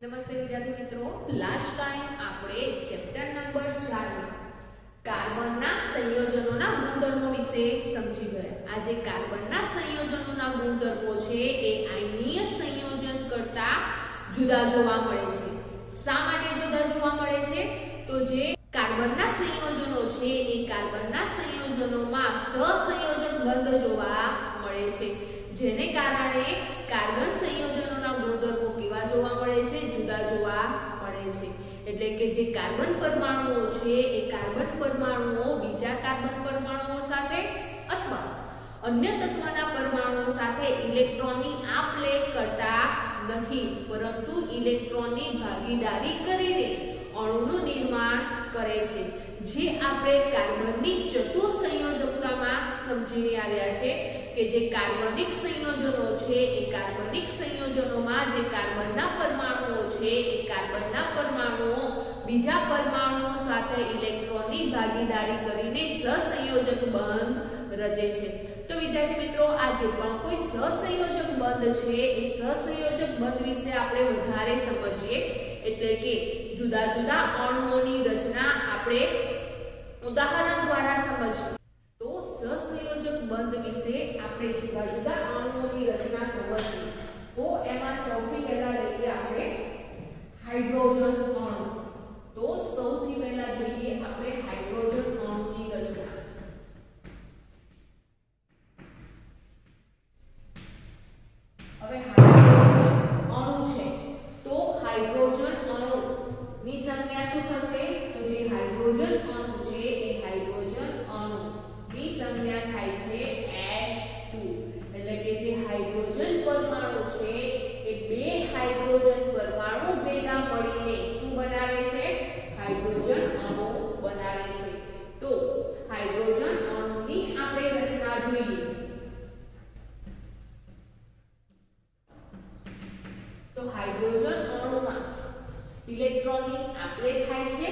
નમસ્તે વિદ્યાર્થી મિત્રો, લાસ્ટ ટાઈમ આપણે ચેપ્ટર નંબર 4 કાર્બનના સંયોજનોના ગુણધર્મો વિશે સમજી ગયા. આજે કાર્બનના સંયોજનોના ગુણધર્મો છે એ આયનીય સંયોજન કરતા જુદા જોવા મળે છે. શા માટે જુદા જોવા મળે છે? તો જે કાર્બનના સંયોજનો છે એ કાર્બનના સંયોજનોમાં સહસંયોજક બંધ જોવા મળે છે, જેને કારણે કાર્બન સંયોજનોના ગુણધર્મો કેવા જોવા મળે છે? જુદા જોવા મળે છે. એટલે કે જે કાર્બન પરમાણુઓ છે એ કાર્બન પરમાણુઓ બીજા કાર્બન પરમાણુઓ સાથે અથવા અન્ય તત્વના પરમાણુઓ સાથે ઇલેક્ટ્રોનની આપ-લે કરતા નથી, પરંતુ ઇલેક્ટ્રોનની ભાગીદારી કરીને અણુનું નિર્માણ કરે છે. જે આપણે કાર્બનની ચતુઃસંયોજકતામાં સમજીને આવ્યા છે કે જે કાર્બનિક સંયોજનો છે એ કાર્બનિક સંયોજનોમાં જે કાર્બનના પરમાણુઓ છે એ કાર્બનના પરમાણુઓ બીજા પરમાણુઓ સાથે ઇલેક્ટ્રોનની ભાગીદારી કરીને સહસંયોજક બંધ રચે છે. તો વિદ્યાર્થી મિત્રો, આ જે પણ કોઈ સહસંયોજક બંધ છે એ સહસંયોજક બંધ વિશે આપણે વધારે સમજીએ. એટલે કે જુદા જુદા અણુઓની રચના આપણે ઉદાહરણ દ્વારા સમજીએ. તો સહસંયોજક બંધ વિશે આપણે જુદા જુદા અણુઓની રચના સમજીએ. તો એમાં સૌથી પહેલા લઈએ આપણે હાઇડ્રોજન અણુ. તો સૌથી પહેલા જોઈએ આપણે હાઇડ્રોજન અણુની રચના. હવે હાઇડ્રોજન અણુ છે તો હાઇડ્રોજન અણુની સંખ્યા શું થશે? તો જે હાઇડ્રોજન અણુ છે એ હાઇડ્રોજન અણુની સંખ્યા થાય છે H2. એટલે કે જે હાઇડ્રોજન પરમાણુ છે એ બે હાઇડ્રોજન પરમાણુ ભેગા મળીને શું બનાવે છે? હાઇડ્રોજન અણુ બનાવે છે. તો હાઇડ્રોજન અણુની આપણે રચના જોઈએ. તો હાઇડ્રોજન અણુમાં ઇલેક્ટ્રોનની આપ-લે થાય છે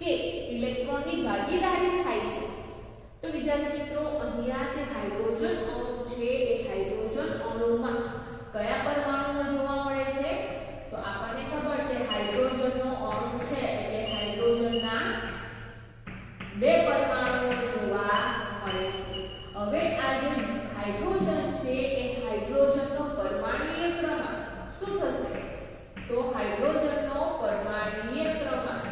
કે ઇલેક્ટ્રોનની ભાગીદારી થાય છે? તો વિદ્યાર્થી મિત્રો, અહીંયા જે હાઇડ્રોજન અણુ છે એ હાઇડ્રોજન અણુમાં કયા પરમાણુઓ જોવા મળે છે? તો આપણને ખબર છે હાઇડ્રોજનનો અણુ છે એટલે હાઇડ્રોજનના બે પરમાણુઓ જોવા મળે છે. હવે આ જે હાઇડ્રોજન છે એ હાઇડ્રોજનનો પરમાણુય ક્રમાંક શું થશે? તો હાઇડ્રોજનનો પરમાણુય ક્રમાંક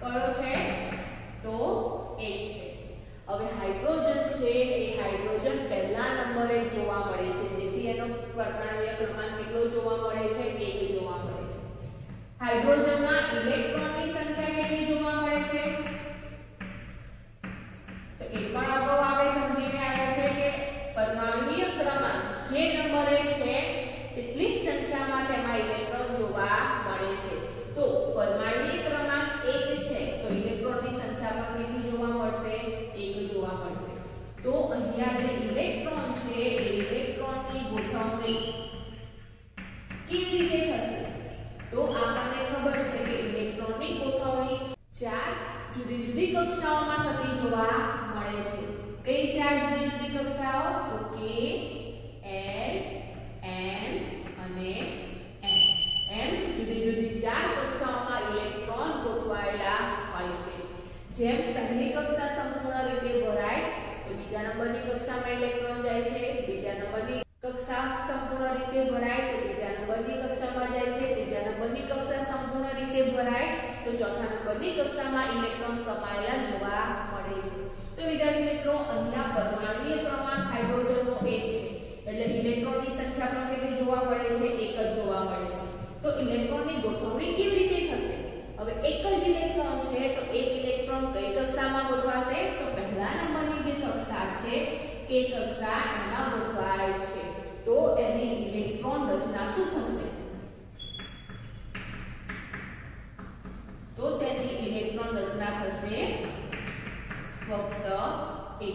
કયો છે? તો 1 છે. હવે હાઇડ્રોજન છે એ હાઇડ્રોજન પહેલા નંબરે જોવા મળે છે, જેથી એનો પરમાણુય ક્રમાંક કેટલો જોવા મળે છે? 1 જોવા મળે છે. હાઇડ્રોજનમાં ઇલેક્ટ્રોનની સંખ્યા કેટલી જોવા મળે છે? તો એ પણ અગાઉ આપણે સમજીને આવ્યા છે કે પરમાણુય ક્રમાંક જે નંબરે છે તેટલી સંખ્યામાં તેમાં ઇલેક્ટ્રોન જોવા મળે છે. તો પરમાણુય ક્રમાંક 1 છે તો ઇલેક્ટ્રોનની સંખ્યા પણ કેટલી જોવા મળશે? 1 જોવા મળશે. તો અહીંયા જે ઇલેક્ટ્રોન છે એ ઇલેક્ટ્રોનની ગોઠવણી કેવી રીતે થશે? તો આપણને ખબર છે કે ઇલેક્ટ્રોનની ગોઠવણી 4 જુદી જુદી કક્ષાઓમાં થતી જોવા મળે છે. કઈ 4 જુદી જુદી કક્ષાઓ? તો K, L, N અને M. એમ જુદી જુદી 4 કક્ષાઓમાં ઇલેક્ટ્રોન ગોઠવાયેલા હોય છે. જેમ પહેલી કક્ષા સંપૂર્ણ રીતે ભરાય તો બીજા નંબરની કક્ષામાં ઇલેક્ટ્રોન જાય છે, બીજા નંબરની કક્ષા સંપૂર્ણ રીતે ભરાય તો બીજા નંબરની કક્ષામાં જાય છે, ત્રીજા નંબરની કક્ષા સંપૂર્ણ રીતે ભરાય તો ચોથા નંબરની કક્ષામાં ઇલેક્ટ્રોન સમાયેલા જોવા મળે છે. તો વિદ્યાર્થી મિત્રો, અહીંયા પરમાણુય ક્રમાંક હાઇડ્રોજનનો 1 છે એટલે ઇલેક્ટ્રોનની સંખ્યા પણ કેટલી જોવા મળે છે? 1 જ જોવા મળે છે. તો ઇલેક્ટ્રોનની ગોઠવણી કેવી રીતે થશે? હવે એક જ ઇલેક્ટ્રોન છે તો એક ઇલેક્ટ્રોન કઈ કક્ષામાં ગોઠવાશે? તો પહેલા નંબરની જે કક્ષા છે K કક્ષા એમાં ગોઠવાય છે. તો એની ઇલેક્ટ્રોન રચના શું થશે? તો તેની ઇલેક્ટ્રોન રચના થશે ફક્ત 1.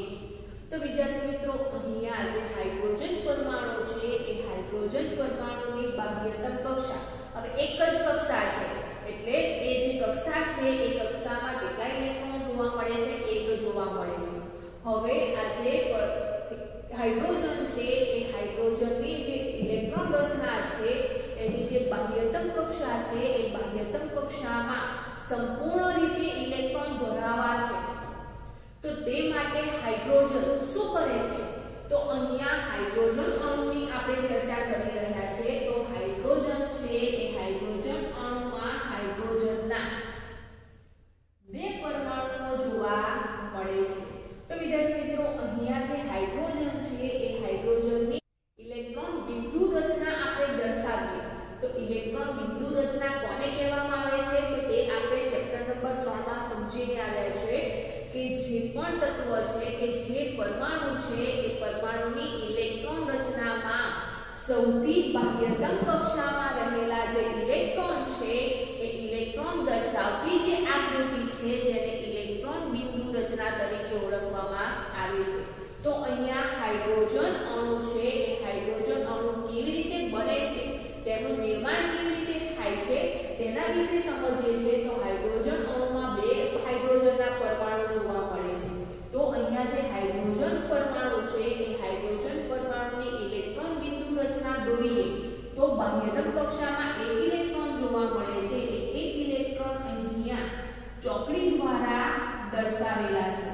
તો વિદ્યાર્થી મિત્રો, અહીંયા જે હાઇડ્રોજન પરમાણુ છે એ હાઇડ્રોજન પરમાણુની બાહ્યતમ કક્ષા હવે એક જ કક્ષા છે એટલે એ જે કક્ષા છે એ કક્ષામાં કેટલા ઇલેક્ટ્રોન જોવા મળે છે? 1 જોવા મળે છે. હવે આ જે હાઇડ્રોજન છે એ હાઇડ્રોજનની જે ઇલેક્ટ્રોન બાહ્યતમ કક્ષા છે એ બાહ્યતમ કક્ષામાં સંપૂર્ણ રીતે ઇલેક્ટ્રોન ભરાવા છે તો તે માટે હાઇડ્રોજન શું કરે છે તો અહીંયા હાઇડ્રોજન અણુની આપણે ચર્ચા કરી રહ્યા છીએ તો હાઇડ્રોજન છે એ હાઇડ્રોજન અણુમાં હાઇડ્રોજનના બે પરમાણુઓ જોવા મળે છે તો વિદ્યાર્થી મિત્રો અહીંયા જે હાઇડ્રોજન છે એ હાઇડ્રોજનની ઇલેક્ટ્રોન બિંદુ રચના આપણે દર્શાવીએ તો ઇલેક્ટ્રોન બિંદુ રચના કોને કહેવામાં આવે છે તો તે આપણે ચેપ્ટર નંબર 3 માં સમજીને આવ્યા છે કે જે પણ તત્વ છે કે જે પરમાણુ છે એ પરમાણુની ઇલેક્ટ્રોન રચનામાં સૌથી બાહ્યતમ કક્ષામાં રહેલા જે ઇલેક્ટ્રોન છે એ ઇલેક્ટ્રોન દર્શાવતી જે આકૃતિ છે જેને ઇલેક્ટ્રોન બિંદુ રચના તરીકે ઓળખવામાં આવે છે તો અહીંયા હાઇડ્રોજન અણુ છે એ હાઇડ્રોજન અણુ કેવી રીતે બને છે તેનું નિર્માણ કેવી રીતે થાય છે તેના વિશે સમજીએ છીએ તો હાઇડ્રોજન અણુમાં બે હાઇડ્રોજનના પરમાણુ જોવા મળે છે તો અહીંયા જે હાઇડ્રોજન પરમાણુ છે એ હાઇડ્રોજન પરમાણુની ઇલેક્ટ્રોન બિંદુ રચના દોરીએ તો બાહ્યતમ કક્ષામાં એક ઇલેક્ટ્રોન જોવા મળે છે એક ઇલેક્ટ્રોન અહીંયા ચોકડી દ્વારા દર્શાવેલા છે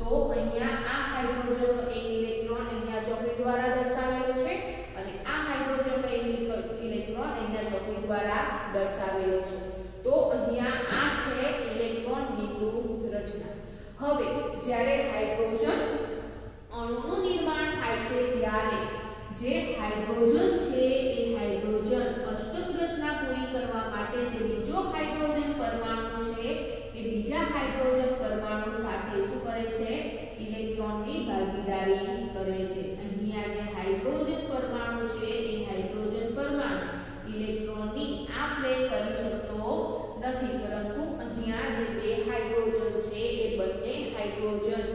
તો અહીંયા આ હાઇડ્રોજનનો એક ઇલેક્ટ્રોન અહીંયા ચોકડી દ્વારા દર્શાવેલો છે અને આ હાઇડ્રોજનનો ઇલેક્ટ્રોન અહીંયા ચોકડી દ્વારા દર્શાવેલો છે તો અહીંયા આ છે ઇલેક્ટ્રોન બિંદુ રચના હવે જ્યારે હાઇડ્રોજન અણુનું નિર્માણ થાય છે ત્યારે જે હાઇડ્રોજન છે એ હાઇડ્રોજન અષ્ટક રચના પૂરી કરવા માટે જે બીજો હાઇડ્રોજન પરમાણુ છે એ બીજા હાઇડ્રોજન પરમાણુ સાથે શું કરે છે ઇલેક્ટ્રોનની ભાગીદારી કરે છે અહીંયા જે હાઇડ્રોજન પરમાણુ છે એ હાઇડ્રોજન પરમાણુ ઇલેક્ટ્રોનની આપલે કરી શકતો નથી પરંતુ અહીંયા જે બે હાઇડ્રોજન છે એ બંને હાઇડ્રોજન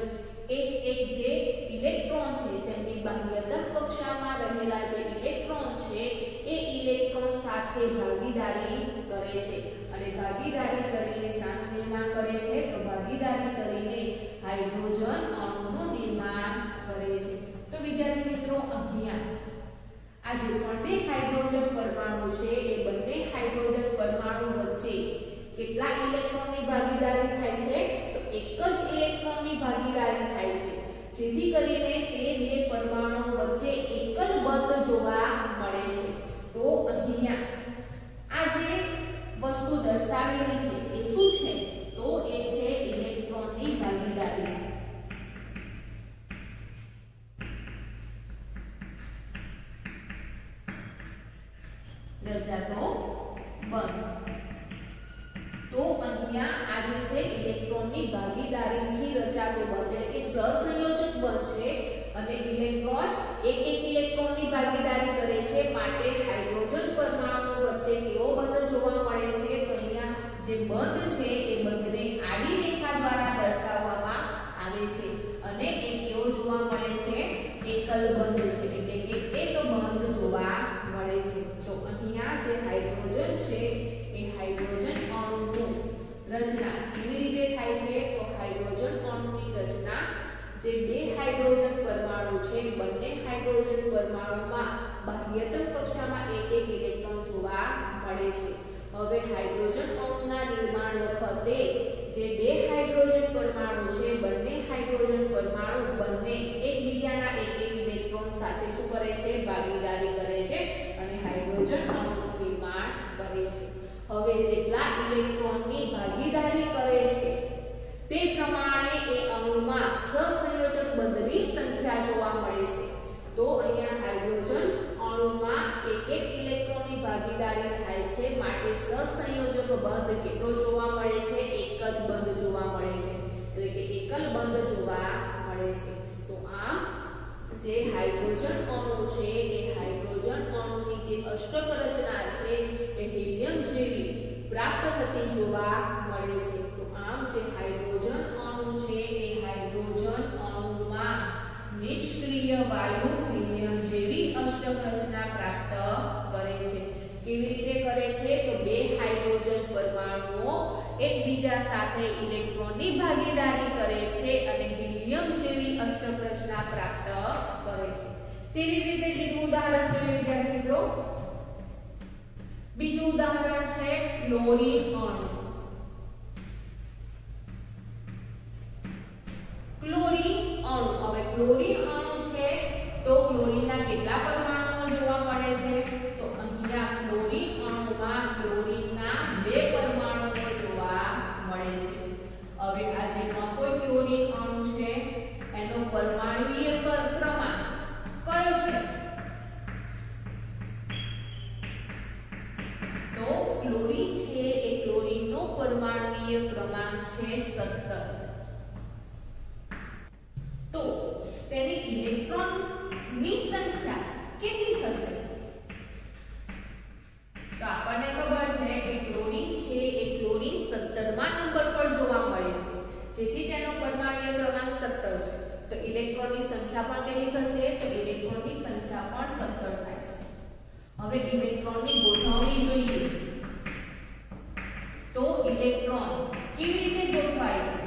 એક જે ઇલેક્ટ્રોન છે તેમની બાહ્યતમ કક્ષામાં રહેલા જે ઇલેક્ટ્રોન છે એ ઇલેક્ટ્રોન સાથે ભાગીદારી કરે છે અને ભાગીદારી કરીને શાનું નિર્માણ કરે છે તો ભાગીદારી કરીને હાઇડ્રોજન અણુનું નિર્માણ કરે છે તો વિદ્યાર્થી મિત્રો અહીંયા આ જે પણ બે હાઇડ્રોજન પરમાણુ છે એ બંને હાઇડ્રોજન પરમાણુ વચ્ચે કેટલા ઇલેક્ટ્રોનની ભાગીદારી થાય છે તો એક જ ઇલેક્ટ્રોનની ભાગીદારી થાય છે જેથી કરીને તે બે પરમાણુ વચ્ચે એક જ બંધ જોવા મળે છે તો અહીંયા આ જે વસ્તુ દર્શાવેલી છે એ શું છે તો એ છે ઇલેક્ટ્રોનની ભાગીદારી રચાતો બંધ તો અહીંયા આ જે છે ઇલેક્ટ્રોનની ભાગીદારીથી રચાતો બંધ એટલે કે સહસંયોજક બંધ છે અને ઇલેક્ટ્રોન એક ઇલેક્ટ્રોનની ભાગીદારી કરે છે માટે હાઇડ્રોજન પરમાણુ વચ્ચે કેવો બંધ જોવા મળે છે તો અહીંયા જે બંધ છે એ બંધને આડી રેખા દ્વારા દર્શાવવામાં આવે છે અને એ કેવો જોવા મળે છે એકલ બંધ છે એટલે કે એક બંધ જોવા મળે છે તો અહીંયા જે હાઇડ્રોજન છે એ હાઇડ્રોજન અણુનું રચના કેવી રીતે થાય છે તો હાઇડ્રોજન અણુની રચના જે બે હાઇડ્રોજન પરમાણુ છે બંને હાઇડ્રોજન પરમાણુમાં બાહ્યતમ કક્ષામાં એક ઇલેક્ટ્રોન જોવા મળે છે હવે હાઇડ્રોજન અણુના નિર્માણ વખતે જે બે હાઇડ્રોજન પરમાણુ છે બંને હાઇડ્રોજન પરમાણુ બંને એકબીજાના એક ઇલેક્ટ્રોન સાથે શું કરે છે ભાગીદારી કરે છે અને હાઇડ્રોજન અણુનું નિર્માણ કરે છે હવે જેટલા ઇલેક્ટ્રોનની ભાગીદારી કરે છે તે પ્રમાણે એ અણુમાં સહસંયોજક બંધની સંખ્યા જોવા મળે છે તો અહીંયા હાઇડ્રોજન અણુમાં એક ઇલેક્ટ્રોનની ભાગીદારી થાય છે માટે સહસંયોજક બંધ કેટલો જોવા મળે છે એક જ બંધ જોવા મળે છે એટલે કે એકલ બંધ જોવા મળે છે તો આમ જે હાઇડ્રોજન અણુ છે એ હાઇડ્રોજન અણુની જે અષ્ટક રચના છે એ હિલિયમ જેવી પ્રાપ્ત થતી જોવા મળે છે તો આમ જે હાઇડ્રોજન અણુ છે એ હાઇડ્રોજન અણુમાં નિષ્ક્રિય વાયુ હિલિયમ જેવી અષ્ટક રચના પ્રાપ્ત કરે છે કેવી રીતે કરે છે તો બે હાઇડ્રોજન પરમાણુઓ એકબીજા સાથે ઇલેક્ટ્રોનની ભાગીદારી કરે છે અને હિલિયમ જેવી અષ્ટક રચના પ્રાપ્ત કરે છે તેવી જ રીતે બીજું ઉદાહરણ જોઈએ વિદ્યાર્થી મિત્રો બીજું ઉદાહરણ છે ક્લોરીન અણુ. ક્લોરીન અણુ, હવે ક્લોરીન અણુ છે તો ક્લોરીનના કેટલા પરમાણુઓ જોવા મળે છે? તો અહીંયા ક્લોરીન અણુમાં ક્લોરીનના 2 પરમાણુઓ જોવા મળે છે. હવે આ જે કોઈ ક્લોરીન અણુ છે એનો પરમાણુય ક્રમાંક કયો છે? તો ક્લોરીન છે એ ક્લોરીનનો પરમાણુય ક્રમાંક છે 17. તો તેની ઇલેક્ટ્રોનની સંખ્યા કેટલી થશે? તો આપણને ખબર છે કે ક્લોરીન છે એ ક્લોરીન 17મા નંબર પર જોવા મળે છે, જેથી તેનો પરમાણુય ક્રમાંક 17 છે. તો ઇલેક્ટ્રોનની સંખ્યા પણ કેટલી થશે? તો ઇલેક્ટ્રોનની સંખ્યા પણ 17 થાય છે. હવે ઇલેક્ટ્રોનની ગોઠવણી જોઈએ. તો ઇલેક્ટ્રોન કેવી રીતે ગોઠવાય છે?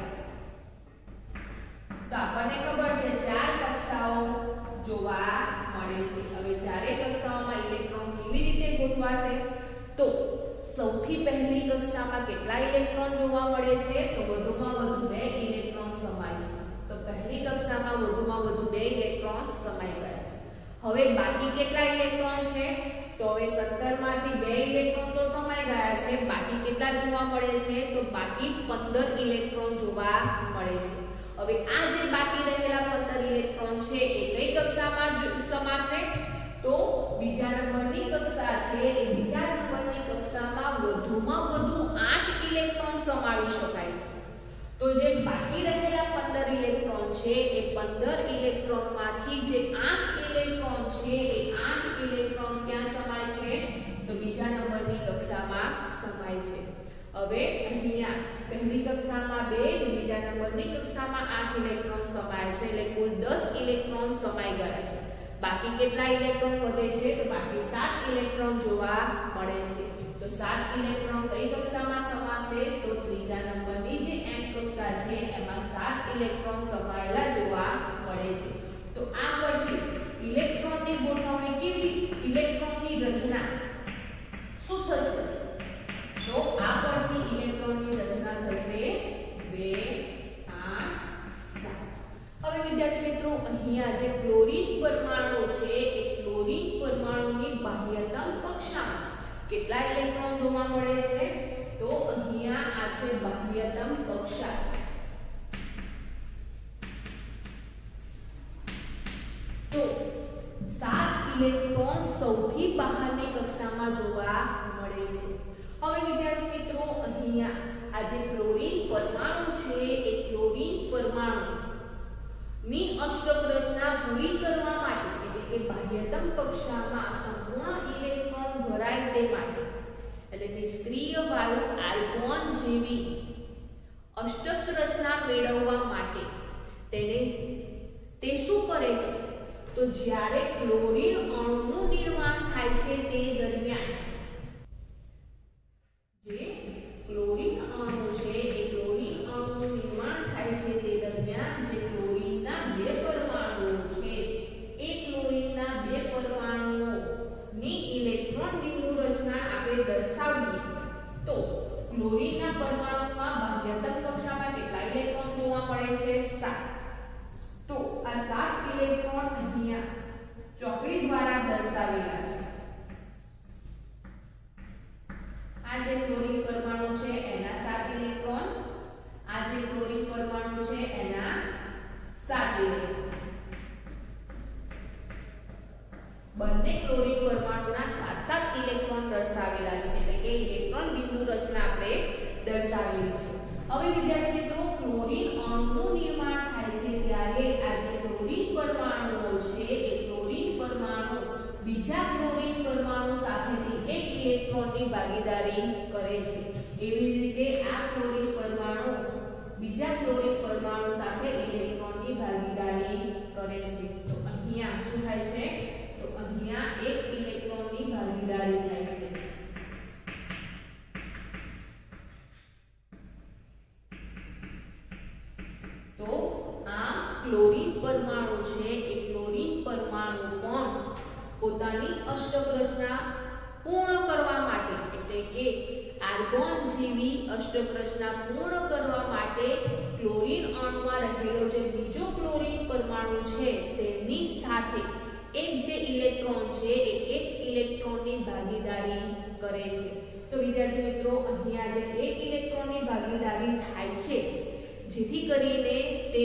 તો આપણને ખબર છે 4 કક્ષાઓ જોવા મળે છે. હવે ચારે કક્ષાઓમાં ઇલેક્ટ્રોન કેવી રીતે ગોઠવાશે? તો સૌથી પહેલી કક્ષામાં કેટલા ઇલેક્ટ્રોન જોવા મળે છે? તો વધુમાં વધુ 2 ઇલેક્ટ્રોન સમાય છે. તો પહેલી કક્ષામાં વધુમાં વધુ 2 ઇલેક્ટ્રોન સમાઈ ગયા છે. હવે બાકી કેટલા ઇલેક્ટ્રોન છે? તો હવે 17 માંથી 2 ઇલેક્ટ્રોન તો સમાઈ ગયા છે, બાકી કેટલા જોવા મળે છે? તો બાકી 15 ઇલેક્ટ્રોન જોવા મળે છે. હવે આ જે બાકી રહેલા 15 ઇલેક્ટ્રોન છે એ કઈ કક્ષામાં સમાશે? તો બીજા નંબરની કક્ષા છે એ બીજા નંબરની કક્ષામાં વધુમાં વધુ 8 ઇલેક્ટ્રોન સમાવી શકાય છે. તો જે બાકી રહેલા 15 ઇલેક્ટ્રોન છે એ 15 ઇલેક્ટ્રોનમાંથી જે 8 ઇલેક્ટ્રોન છે એ 8 ઇલેક્ટ્રોન ક્યાં સમાય છે? તો બીજા નંબરની કક્ષામાં સમાય છે. હવે અહીંયા પહેલી કક્ષામાં 2, બીજા નંબરની કક્ષામાં 8 ઇલેક્ટ્રોન સમાય છે, એટલે કુલ 10 ઇલેક્ટ્રોન સમાઈ ગયા છે. બાકી કેટલા ઇલેક્ટ્રોન વધે છે? તો બાકી 7 ઇલેક્ટ્રોન જોવા મળે છે. તો 7 ઇલેક્ટ્રોન કઈ કક્ષામાં સમાશે? તો ત્રીજા નંબરની જે m કક્ષા છે એમાં 7 ઇલેક્ટ્રોન સમાયેલા જોવા મળે છે. તો આ પરથી ઇલેક્ટ્રોનની ગોઠવણી કેવી, ઇલેક્ટ્રોનની રચના શું થશે? તો આ પરથી ઇલેક્ટ્રોનની રચના થશે 2, 8, 7. હવે વિદ્યાર્થી મિત્રો અહીંયા જે ક્લોરીન પરમાણુ છે એ ક્લોરીન પરમાણુની બાહ્યતમ કક્ષામાં કેટલા ઇલેક્ટ્રોન જોવા મળે છે? તો અહીંયા આ છે બાહ્યતમ કક્ષા. તો 7 ઇલેક્ટ્રોન સૌથી બહારની કક્ષામાં જોવા મળે છે. હવે વિદ્યાર્થી મિત્રો અહીંયા આ જે ક્લોરીન પરમાણુ છે એ ક્લોરીન પરમાણુ ની અષ્ટક રચના પૂરી કરવા માટે, એટલે કે બાહ્યતમ કક્ષામાં સંપૂર્ણ ઇલેક્ટ્રોન ભરાય તે માટે, એટલે નિષ્ક્રિય વાયુ આર્ગોન જેવી અષ્ટક રચના મેળવવા માટે તે શું કરે છે? તો જ્યારે ક્લોરીન અણુનું નિર્માણ થાય છે તે દરમિયાન જે ક્લોરીન અણુ છે એ ક્લોરીન અણુનું નિર્માણ થાય છે તે દરમિયાન જે ક્લોરીનના 2 પરમાણુઓ છે એ ક્લોરીનના 2 પરમાણુઓની ઇલેક્ટ્રોન બિંદુ રચના આપણે દર્શાવીએ તો ક્લોરીનના પરમાણુમાં બાહ્યતમ કક્ષામાં કેટલા ઇલેક્ટ્રોન જોવા મળે છે? 7. તો આ 7 ઇલેક્ટ્રોન અહીંયા ચોકડી દ્વારા દર્શાવેલા છે. આ જે ક્લોરીન પરમાણુ છે એના 7 ઇલેક્ટ્રોન, આ જે ક્લોરીન પરમાણુ છે એના 7 ઇલેક્ટ્રોન. બંને ક્લોરીન પરમાણુના 7 ઇલેક્ટ્રોન દર્શાવેલા છે, એટલે કે ઇલેક્ટ્રોન બિંદુ રચના આપણે દર્શાવેલી છે. હવે વિદ્યાર્થી મિત્રો ક્લોરીન અણુનું નિર્માણ થાય છે ત્યારે આ જે ક્લોરીન પરમાણુઓ છે એ ક્લોરીન પરમાણુ બીજા ક્લોરીન પરમાણુ સાથેથી એક ઇલેક્ટ્રોનની ભાગીદારી કરે છે. એવી જ રીતે આ ક્લોરીન પરમાણુ બીજા ક્લોરીન પરમાણુ સાથે ઇલેક્ટ્રોનની ભાગીદારી કરે છે. તો અહીંયા શું થાય છે? તો અહીંયા એક ઇલેક્ટ્રોનની ભાગીદારી થાય છે. તો આ ક્લોરીન પરમાણુ છે એ ક્લોરીન પરમાણુ પણ પોતાની અષ્ટક રચના પૂર્ણ કરવા માટે એટલે કે આર્ગોન જેવી અષ્ટક રચના પૂર્ણ કરવા માટે ક્લોરીન અણુમાં રહેલો જે બીજો ક્લોરીન પરમાણુ છે તેની સાથે એક જે ઇલેક્ટ્રોન છે એ એક ઇલેક્ટ્રોનની ભાગીદારી કરે છે. તો વિદ્યાર્થી મિત્રો અહીંયા જે એક ઇલેક્ટ્રોનની ભાગીદારી થાય છે જેથી કરીને તે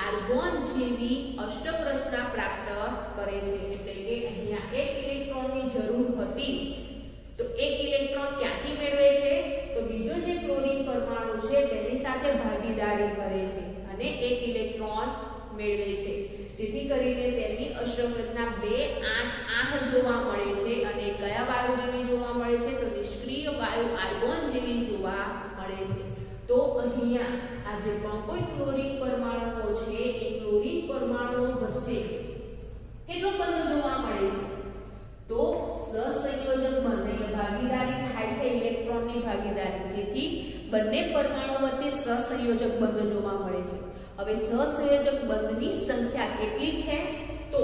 આર્ગોન જેવી અષ્ટક રચના પ્રાપ્ત કરે છે. એટલે કે અહીંયા એક ઇલેક્ટ્રોનની જરૂર હતી તો એક ઇલેક્ટ્રોન ક્યાંથી મેળવે છે તો બીજો જે ક્લોરીન પરમાણુ છે તેની સાથે ભાગીદારી કરે છે અને એક ઇલેક્ટ્રોન મેળવે છે જેથી કરીને તેની અષ્ટક રચના 2 8 8 જોવા મળે છે અને કયા વાયુ જેવી જોવા મળે છે તો નિષ્ક્રિય વાયુ આર્ગોન જેવી જોવા મળે છે. તો અહીંયા આ જે પણ કોઈ ક્લોરીન પરમાણુઓ છે એ ક્લોરીન પરમાણુઓ વચ્ચે કેટલો બંધ જોવા મળે છે તો સહસંયોજક બંધ ભાગીદારી થાય છે ઇલેક્ટ્રોનની ભાગીદારી જેથી બંને પરમાણુ વચ્ચે સહસંયોજક બંધ જોવા મળે છે. હવે સહસંયોજક બંધની સંખ્યા કેટલી છે તો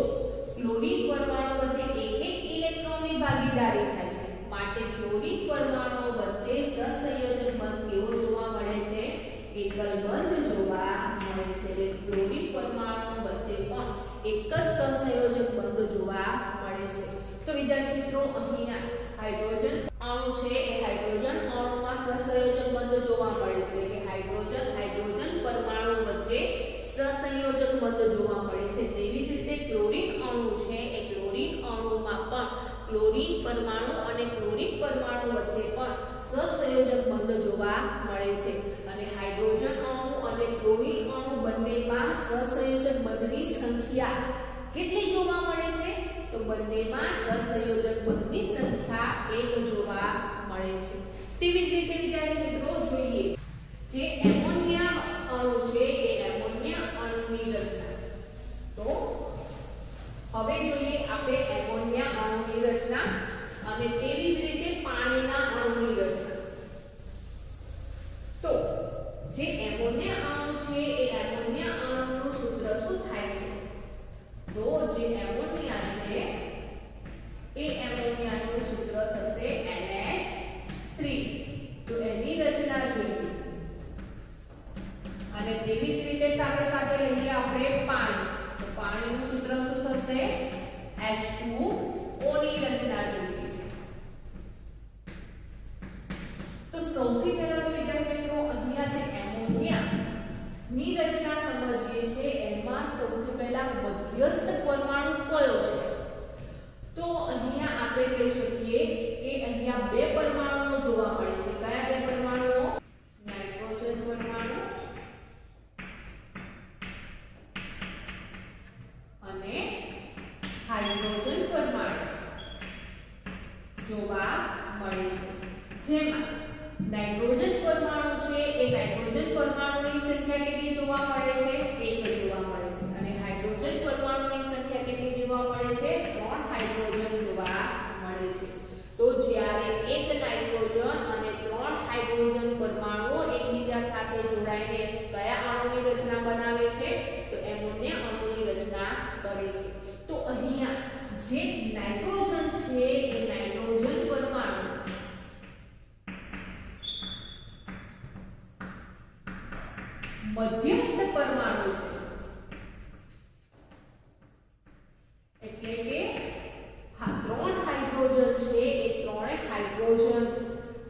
ક્લોરીન પરમાણુ વચ્ચે એક ઇલેક્ટ્રોનની ભાગીદારી થાય છે માટે ક્લોરીન પરમાણુ વચ્ચે સહસંયોજક બંધ કેવો જોવા મળે છે એકલ બંધ જોવા મળે છે. ક્લોરીન પરમાણુ વચ્ચે પણ એક જ સહસંયોજક બંધ જોવા મળે છે. તો વિદ્યાર્થી મિત્રો અહીંયા હાઇડ્રોજન અણુ છે એ હાઇડ્રોજન અણુમાં સહસંયોજક બંધ જોવા મળે છે કે હાઇડ્રોજન પરમાણુ વચ્ચે સહસંયોજક બંધ જોવા મળે છે. તેવી જ રીતે ક્લોરીન અણુ છે એ ક્લોરીન અણુમાં પણ ક્લોરીન પરમાણુ અને ક્લોરીન પરમાણુ વચ્ચે પણ સહસંયોજક બંધ જોવા મળે છે અને હાઇડ્રોજન અણુ અને ક્લોરીન અણુ બંનેમાં સહસંયોજક બંધની સંખ્યા કેટલી જોવા મળે છે તો બંનેમાં સહસંયોજક બંધની સંખ્યા 1 જોવા મળે છે. તેવી જ રીતે વિદ્યાર્થી મિત્રો જોઈએ જે એમોનિયા અણુ છે એ એમોનિયા અણુની રચના. તો હવે જોઈએ આપણે એમોનિયા અણુની રચના અને તેવી જ રીતે પાણીના અણુની રચના. તો જે એમોનિયા અણુ છે એ એમોનિયા અણુનું સૂત્ર શું થાય છે તો જે એમોનિયા છે એ એમોનિયાનું સૂત્ર થશે NH3. તો એની રચના જોઈએ અને તેવી જ રીતે સાથે સાથે લઈએ આપણે પાણી. તો પાણીનું સૂત્ર શું થશે H2O ની રચના જોઈએ. તો સૌથી પહેલા તો વિદ્યાર્થી મિત્રો અહીંયા જે એમોનિયા ની રચના સમજીએ છે એમાં સૌથી પહેલા મધ્યસ્થ પરમાણુ કયો છે તો અહીંયા આપણે કહી શકીએ કે અહીંયા બે પરમાણુઓ જોવા મળે છે. કયા બે પરમાણુઓ નાઇટ્રોજન પરમાણુ અને હાઇડ્રોજન પરમાણુ જોવા મળે છે. જેમાં નાઇટ્રોજન પરમાણુ છે એ નાઇટ્રોજન પરમાણુની સંખ્યા કેટલી જોવા મળે છે 1 જોવા મળે છે અને હાઇડ્રોજન પરમાણુની સંખ્યા કેટલી જોવા મળે છે 3 હાઇડ્રોજન જોવા મળે છે. તો જ્યારે એક નાઇટ્રોજન અને 3 હાઇડ્રોજન પરમાણુઓ એકબીજા સાથે જોડાઈને કયા અણુની રચના બનાવે છે તો એમોનિયા અણુની રચના કરે છે. તો અહીંયા જે નાઇટ્રોજન છે એ નાઇટ્રોજન પરમાણુ મધ્યસ્થ પરમાણુ છે એટલે કે 3 હાઇડ્રોજન છે એ 3 હાઇડ્રોજન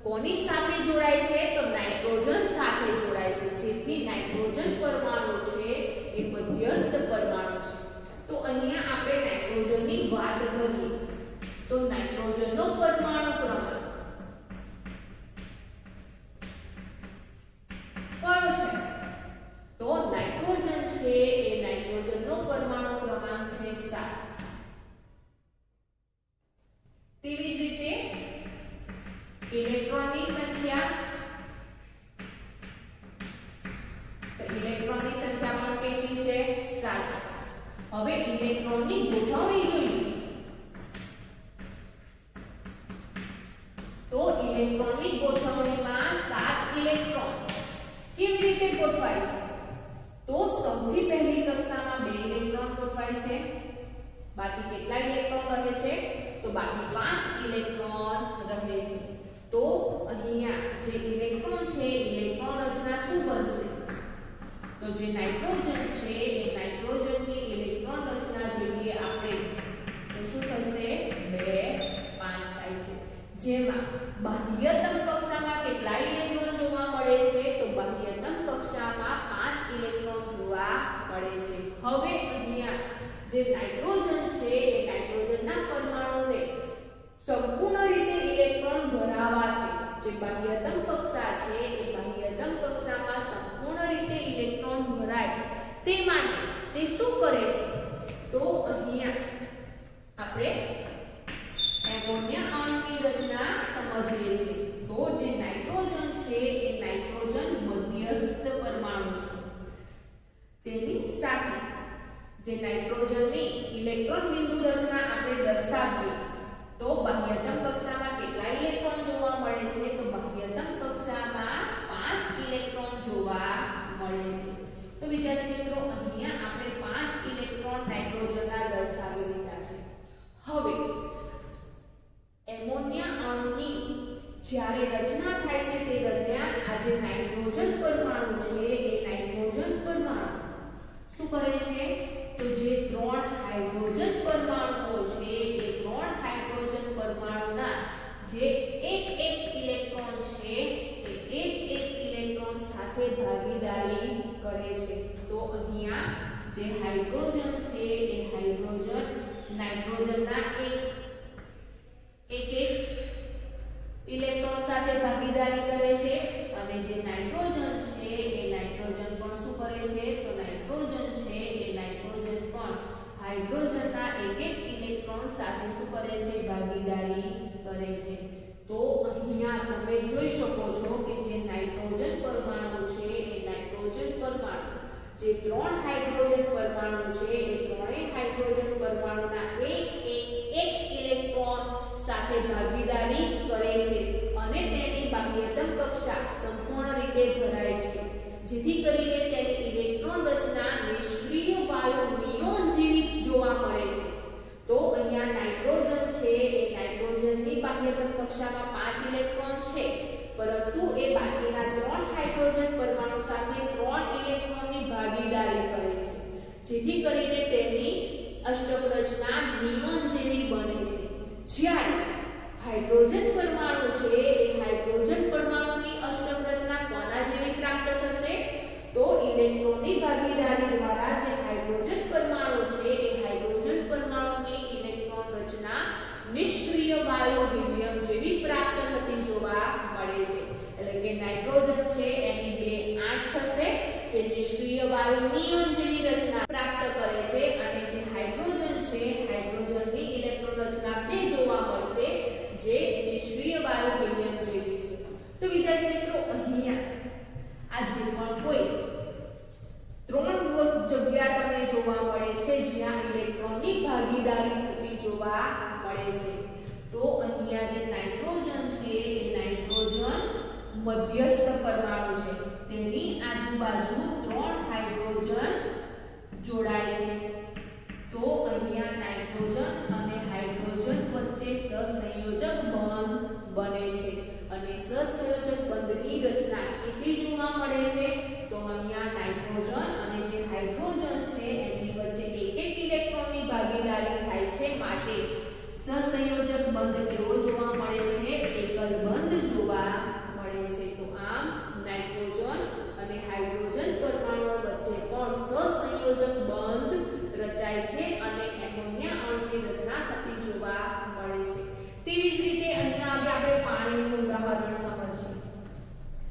કોની સાથે જોડાય છે તો નાઇટ્રોજન સાથે જોડાય છે જેથી નાઇટ્રોજન પરમાણુ છે એ મધ્યસ્થ પરમાણુ છે. તો અહીંયા આપણે નાઇટ્રોજનની વાત કરીએ તો નાઇટ્રોજનનો પરમાણુ ક્રમાંક કયો છે તો નાઇટ્રોજન છે એ નાઇટ્રોજનનો પરમાણુ ક્રમાંક છે 7. તેવી જ રીતે ઇલેક્ટ્રોનની સંખ્યા તો ઇલેક્ટ્રોનની સંખ્યા પણ કેટલી છે 7 છે. હવે ઇલેક્ટ્રોનની ગોઠવણી જોઈએ તો ઇલેક્ટ્રોનની ગોઠવણીમાં 7 ઇલેક્ટ્રોન કેવી રીતે ગોઠવાય છે તો સૌથી પહેલી કક્ષામાં 2 ઇલેક્ટ્રોન ગોઠવાય છે. બાકી કેટલા ઇલેક્ટ્રોન રહે છે તો બાકી 5 ઇલેક્ટ્રોન રહે છે. તો શું બનશે? તો જે નાઇટ્રોજન છે એ નાઇટ્રોજનની ઇલેક્ટ્રોન રચના જોઈએ આપણે તો શું થશે? 2 5 થાય છે, જેમાં બાહ્યતમ કક્ષામાં કેટલા ઇલેક્ટ્રોન જોવા મળે છે? તો બાહ્યતમ કક્ષામાં 5 ઇલેક્ટ્રોન જોવા મળે છે. હવે અહીંયા જે નાઇટ્રોજન છે એ નાઇટ્રોજનના પરમાણુને સંપૂર્ણ રીતે ઇલેક્ટ્રોન ભરાવા છે. જે બાહ્યતમ કક્ષા છે એ બાહ્યતમ કક્ષામાં સંપૂર્ણ રીતે ઇલેક્ટ્રોન ભરાય તે માટે તે શું કરે છે? તો અહીંયા આપણે એમોનિયા અણુની રચના સમજીએ છીએ. તો જે નાઇટ્રોજન છે એ નાઇટ્રોજન મધ્યસ્થ પરમાણુ છે. તેની સાથે જે નાઇટ્રોજનની ઇલેક્ટ્રોન બિંદુ રચના આપણે દર્શાવીએ તો બાહ્યતમ કક્ષામાં કેટલા ઇલેક્ટ્રોન જોવા મળે છે? તો બાહ્યતમ કક્ષામાં 5 ઇલેક્ટ્રોન જોવા મળે છે. તો વિદ્યાર્થી મિત્રો અહીંયા આપણે 5 ઇલેક્ટ્રોન નાઇટ્રોજનના દર્શાવી દીધા છે. હવે એમોનિયા અણુની જ્યારે રચના થાય છે તે દરમિયાન આ જે નાઇટ્રોજન પરમાણુ છે એ નાઇટ્રોજન પરમાણુ શું કરે છે? તો જે 3 હાઇડ્રોજન પરમાણુઓ છે એ 3 હાઇડ્રોજન પરમાણુના જે એક ઇલેક્ટ્રોન છે એ એક ઇલેક્ટ્રોન સાથે ભાગીદારી કરે છે. તો અહીંયા જે હાઇડ્રોજન છે એ હાઇડ્રોજન નાઇટ્રોજનના એક ઇલેક્ટ્રોન સાથે ભાગીદારી કરે છે અને જે નાઇટ્રોજન છે એ નાઇટ્રોજન પણ શું કરે છે? તો નાઇટ્રોજન છે એ નાઇટ્રોજન પણ હાઇડ્રોજનના એક ઇલેક્ટ્રોન સાથે શું કરે છે? ભાગીદારી કરે છે. તો અહીંયા તમે જોઈ શકો છો કે જે નાઇટ્રોજન પરમાણુ છે એ નાઇટ્રોજન પરમાણુ જે 3 હાઇડ્રોજન પરમાણુ છે એ ત્રણેય હાઇડ્રોજન પરમાણુના એક ઇલેક્ટ્રોન સાથે ભાગીદારી કરે છે અને તેની બાહ્યતમ કક્ષા સંપૂર્ણ રીતે ભરાય છે, જેથી કરીને તેની ઇલેક્ટ્રોન રચના નિષ્ક્રિય વાયુ નિયોન જેવી જોવા મળે છે. તો અહીંયા નાઇટ્રોજન છે એ નાઇટ્રોજનની બાહ્યતમ કક્ષામાં 5 ઇલેક્ટ્રોન છે, પરંતુ એ બાકીના 3 હાઇડ્રોજન પરમાણુ સાથે 3 ઇલેક્ટ્રોનની ભાગીદારી કરે છે, જેથી કરીને તેની અષ્ટક રચના નિયોન જેવી બને છે. જ્યારે હાઇડ્રોજન પરમાણુ છે એ હાઇડ્રોજન પરમાણુની અષ્ટક રચના કોના જેવી પ્રાપ્ત થશે? તો ઇલેક્ટ્રોનની ભાગીદારી દ્વારા જે હાઇડ્રોજન પરમાણુ છે એ હાઇડ્રોજન પરમાણુની ઇલેક્ટ્રોન રચના નિષ્ક્રિય વાયુ હિલિયમ જેવી પ્રાપ્ત થતી જોવા મળે છે. એટલે કે નાઇટ્રોજન છે એની 2 8 થશે, જે નિષ્ક્રિય વાયુ નિયોન જેવી રચના પ્રાપ્ત કરે છે, અને જે હાઇડ્રોજન છે હાઇડ્રોજનની ઇલેક્ટ્રોન રચના 2 જોવા મળશે, જે નિષ્ક્રિય વાયુ હિલિયમ જેવી છે. તો વિદ્યાર્થી મિત્રો અહીંયા આ જે પણ કોઈ 3 જગ્યા તમને જોવા મળે છે જ્યાં ઇલેક્ટ્રોનની ભાગીદારી થતી જોવા મળે છે. તો અહીંયા જે નાઇટ્રોજન છે એ નાઇટ્રોજન મધ્યસ્થ પરમાણુ છે, તેની આજુબાજુ 3 હાઇડ્રોજન જોડાય છે. તો અહીંયા નાઇટ્રોજન અને હાઇડ્રોજન વચ્ચે સહસંયોજક બંધ બને છે, અને સહસંયોજક બંધની રચના કેટલી જોવા મળે છે? તો અહીંયા નાઇટ્રોજન અને જે હાઇડ્રોજન છે એની વચ્ચે એક ઇલેક્ટ્રોનની ભાગીદારી થાય છે, માટે સહસંયોજક બંધ કેવો જોવા મળે છે? એકલ બંધ જોવા મળે છે. તો આમ નાઇટ્રોજન અને હાઇડ્રોજન પરમાણુઓ વચ્ચે પણ સહસંયોજક બંધ રચાય છે અને એમોનિયા અણુની રચના થતી જોવા મળે છે. તેવી જ રીતે અહીંયા આપણે પાણીનું ઉદાહરણ સમજીએ.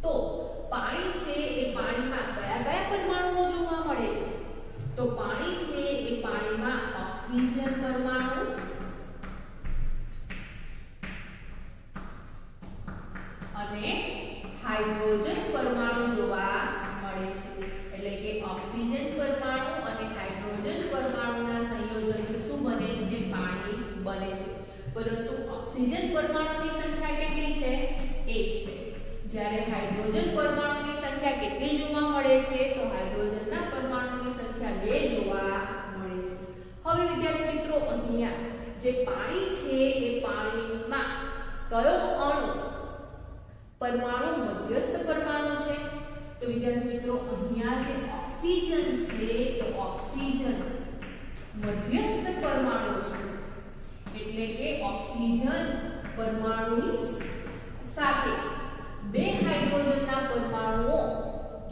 તો પાણી છે એ પાણીમાં કયા પરમાણુઓ જોવા મળે છે? તો પાણી છે એ પાણીમાં ઓક્સિજન પરમાણુ, અને હાઇડ્રોજન પરમાણુ જોવા મળે છે. એટલે કે ઓક્સિજન પરમાણુ અને હાઇડ્રોજન પરમાણુના સંયોજનથી શું બને છે? પાણી બને છે. પરંતુ ઓક્સિજન પરમાણુની સંખ્યા કેટલી છે? 1 છે. જ્યારે હાઇડ્રોજન પરમાણુની સંખ્યા કેટલી જોવા મળે છે? તો હાઇડ્રોજનના પરમાણુની સંખ્યા 2 જોવા મળે છે. હવે વિદ્યાર્થી મિત્રો અહીંયા જે પાણી છે એ પાણીમાં કયો અણુ પરમાણુ મધ્યસ્થ પરમાણુ છે? તો વિદ્યાર્થી મિત્રો અહીંયા જે ઓક્સિજન છે એ ઓક્સિજન મધ્યસ્થ પરમાણુ છે, એટલે કે ઓક્સિજન પરમાણુની સાથે બે હાઇડ્રોજનના પરમાણુઓ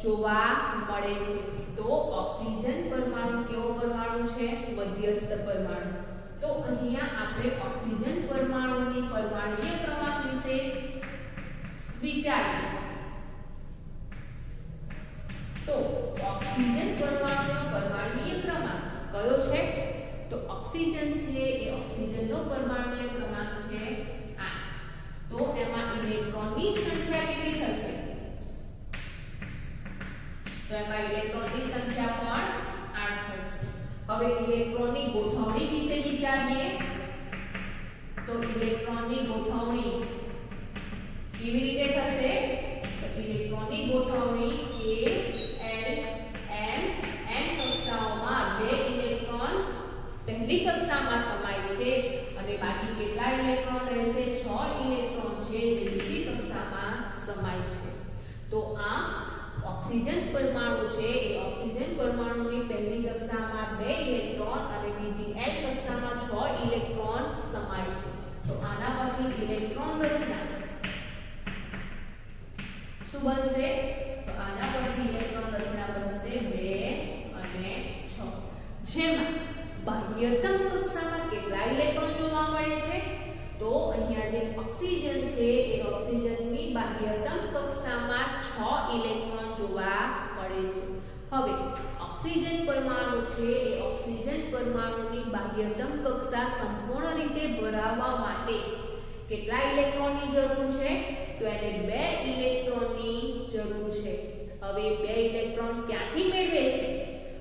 જોવા મળે છે. તો ઓક્સિજન પરમાણુ કેવો પરમાણુ છે? મધ્યસ્થ પરમાણુ. તો અહીંયા આપણે ઓક્સિજન પરમાણુની પરમાણુય ક્રમાંક વિશે વિચારીએ. તો ઓક્સિજન પરમાણુનો પરમાણુય ક્રમાંક કયો છે? તો ઓક્સિજન છે એ ઓક્સિજનનો પરમાણુય ક્રમાંક છે 8. તો એમાં ઇલેક્ટ્રોનની સંખ્યા કેટલી થશે? તો એમાં ઇલેક્ટ્રોનની સંખ્યા પણ 8 થશે. હવે ઇલેક્ટ્રોનની ગોઠવણી વિશે વિચારીએ. તો ઇલેક્ટ્રોનની ગોઠવણી કેવી રીતે થશે? તો ઇલેક્ટ્રોનની ગોઠવણી A L M N કક્ષાઓમાં બે ઇલેક્ટ્રોન પહેલી કક્ષામાં સમાય છે અને બાકી કેટલા ઇલેક્ટ્રોન રહે છે? 6 ઇલેક્ટ્રોન છે જે બીજી કક્ષામાં સમાય છે. તો આ ઓક્સિજન પરમાણુ છે એ ઓક્સિજન પરમાણુની પહેલી કક્ષામાં 2 ઇલેક્ટ્રોન અને બીજી L કક્ષામાં 6 ઇલેક્ટ્રોન સમાય છે. તો આના પરથી ઇલેક્ટ્રોન રચના શું બનશે? તો આના પરથી ઇલેક્ટ્રોન રચના બનશે 2 અને 6. જેમાં બાહ્યતમ કક્ષામાં કેટલા ઇલેક્ટ્રોન જોવા મળે છે? તો અહીંયા જે ઓક્સિજન છે એ ઓક્સિજનની બાહ્યતમ કક્ષામાં 6 ઇલેક્ટ્રોન જોવા મળે છે. હવે ઓક્સિજન પરમાણુ છે એ ઓક્સિજન પરમાણુની બાહ્યતમ કક્ષા સંપૂર્ણ રીતે ભરાવવા માટે કેટલા ઇલેક્ટ્રોનની જરૂર છે? તો એને 2 ઇલેક્ટ્રોનની જરૂર છે. હવે 2 ઇલેક્ટ્રોન ક્યાંથી મેળવે છે?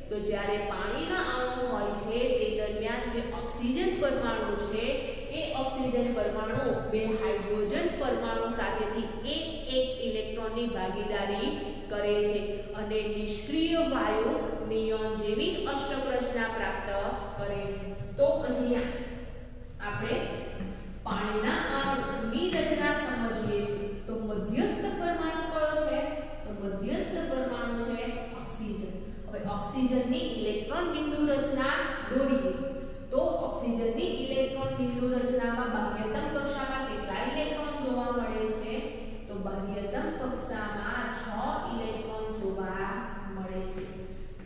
તો જ્યારે પાણીના અણુ હોય છે તે દરમિયાન જે ઓક્સિજન પરમાણુ છે એ ઓક્સિજન પરમાણુ બે હાઇડ્રોજન પરમાણુ સાથેથી એક ઇલેક્ટ્રોનની ભાગીદારી કરે છે અને નિષ્ક્રિય વાયુ નિયોન જેવી અષ્ટક રચના પ્રાપ્ત કરે છે. તો અહીંયા આપણે પાણીના અણુની રચના સમજીએ છીએ. તો મધ્યસ્થ પરમાણુ કયો છે? તો મધ્યસ્થ પરમાણુ છે ઓક્સિજન. હવે ઓક્સિજનની ઇલેક્ટ્રોન બિંદુ રચના દોરીએ. તો ઓક્સિજનની ઇલેક્ટ્રોન બિંદુ રચનામાં બાહ્યતમ કક્ષામાં કેટલા ઇલેક્ટ્રોન જોવા મળે છે? તો બાહ્યતમ કક્ષામાં 6 ઇલેક્ટ્રોન જોવા મળે છે.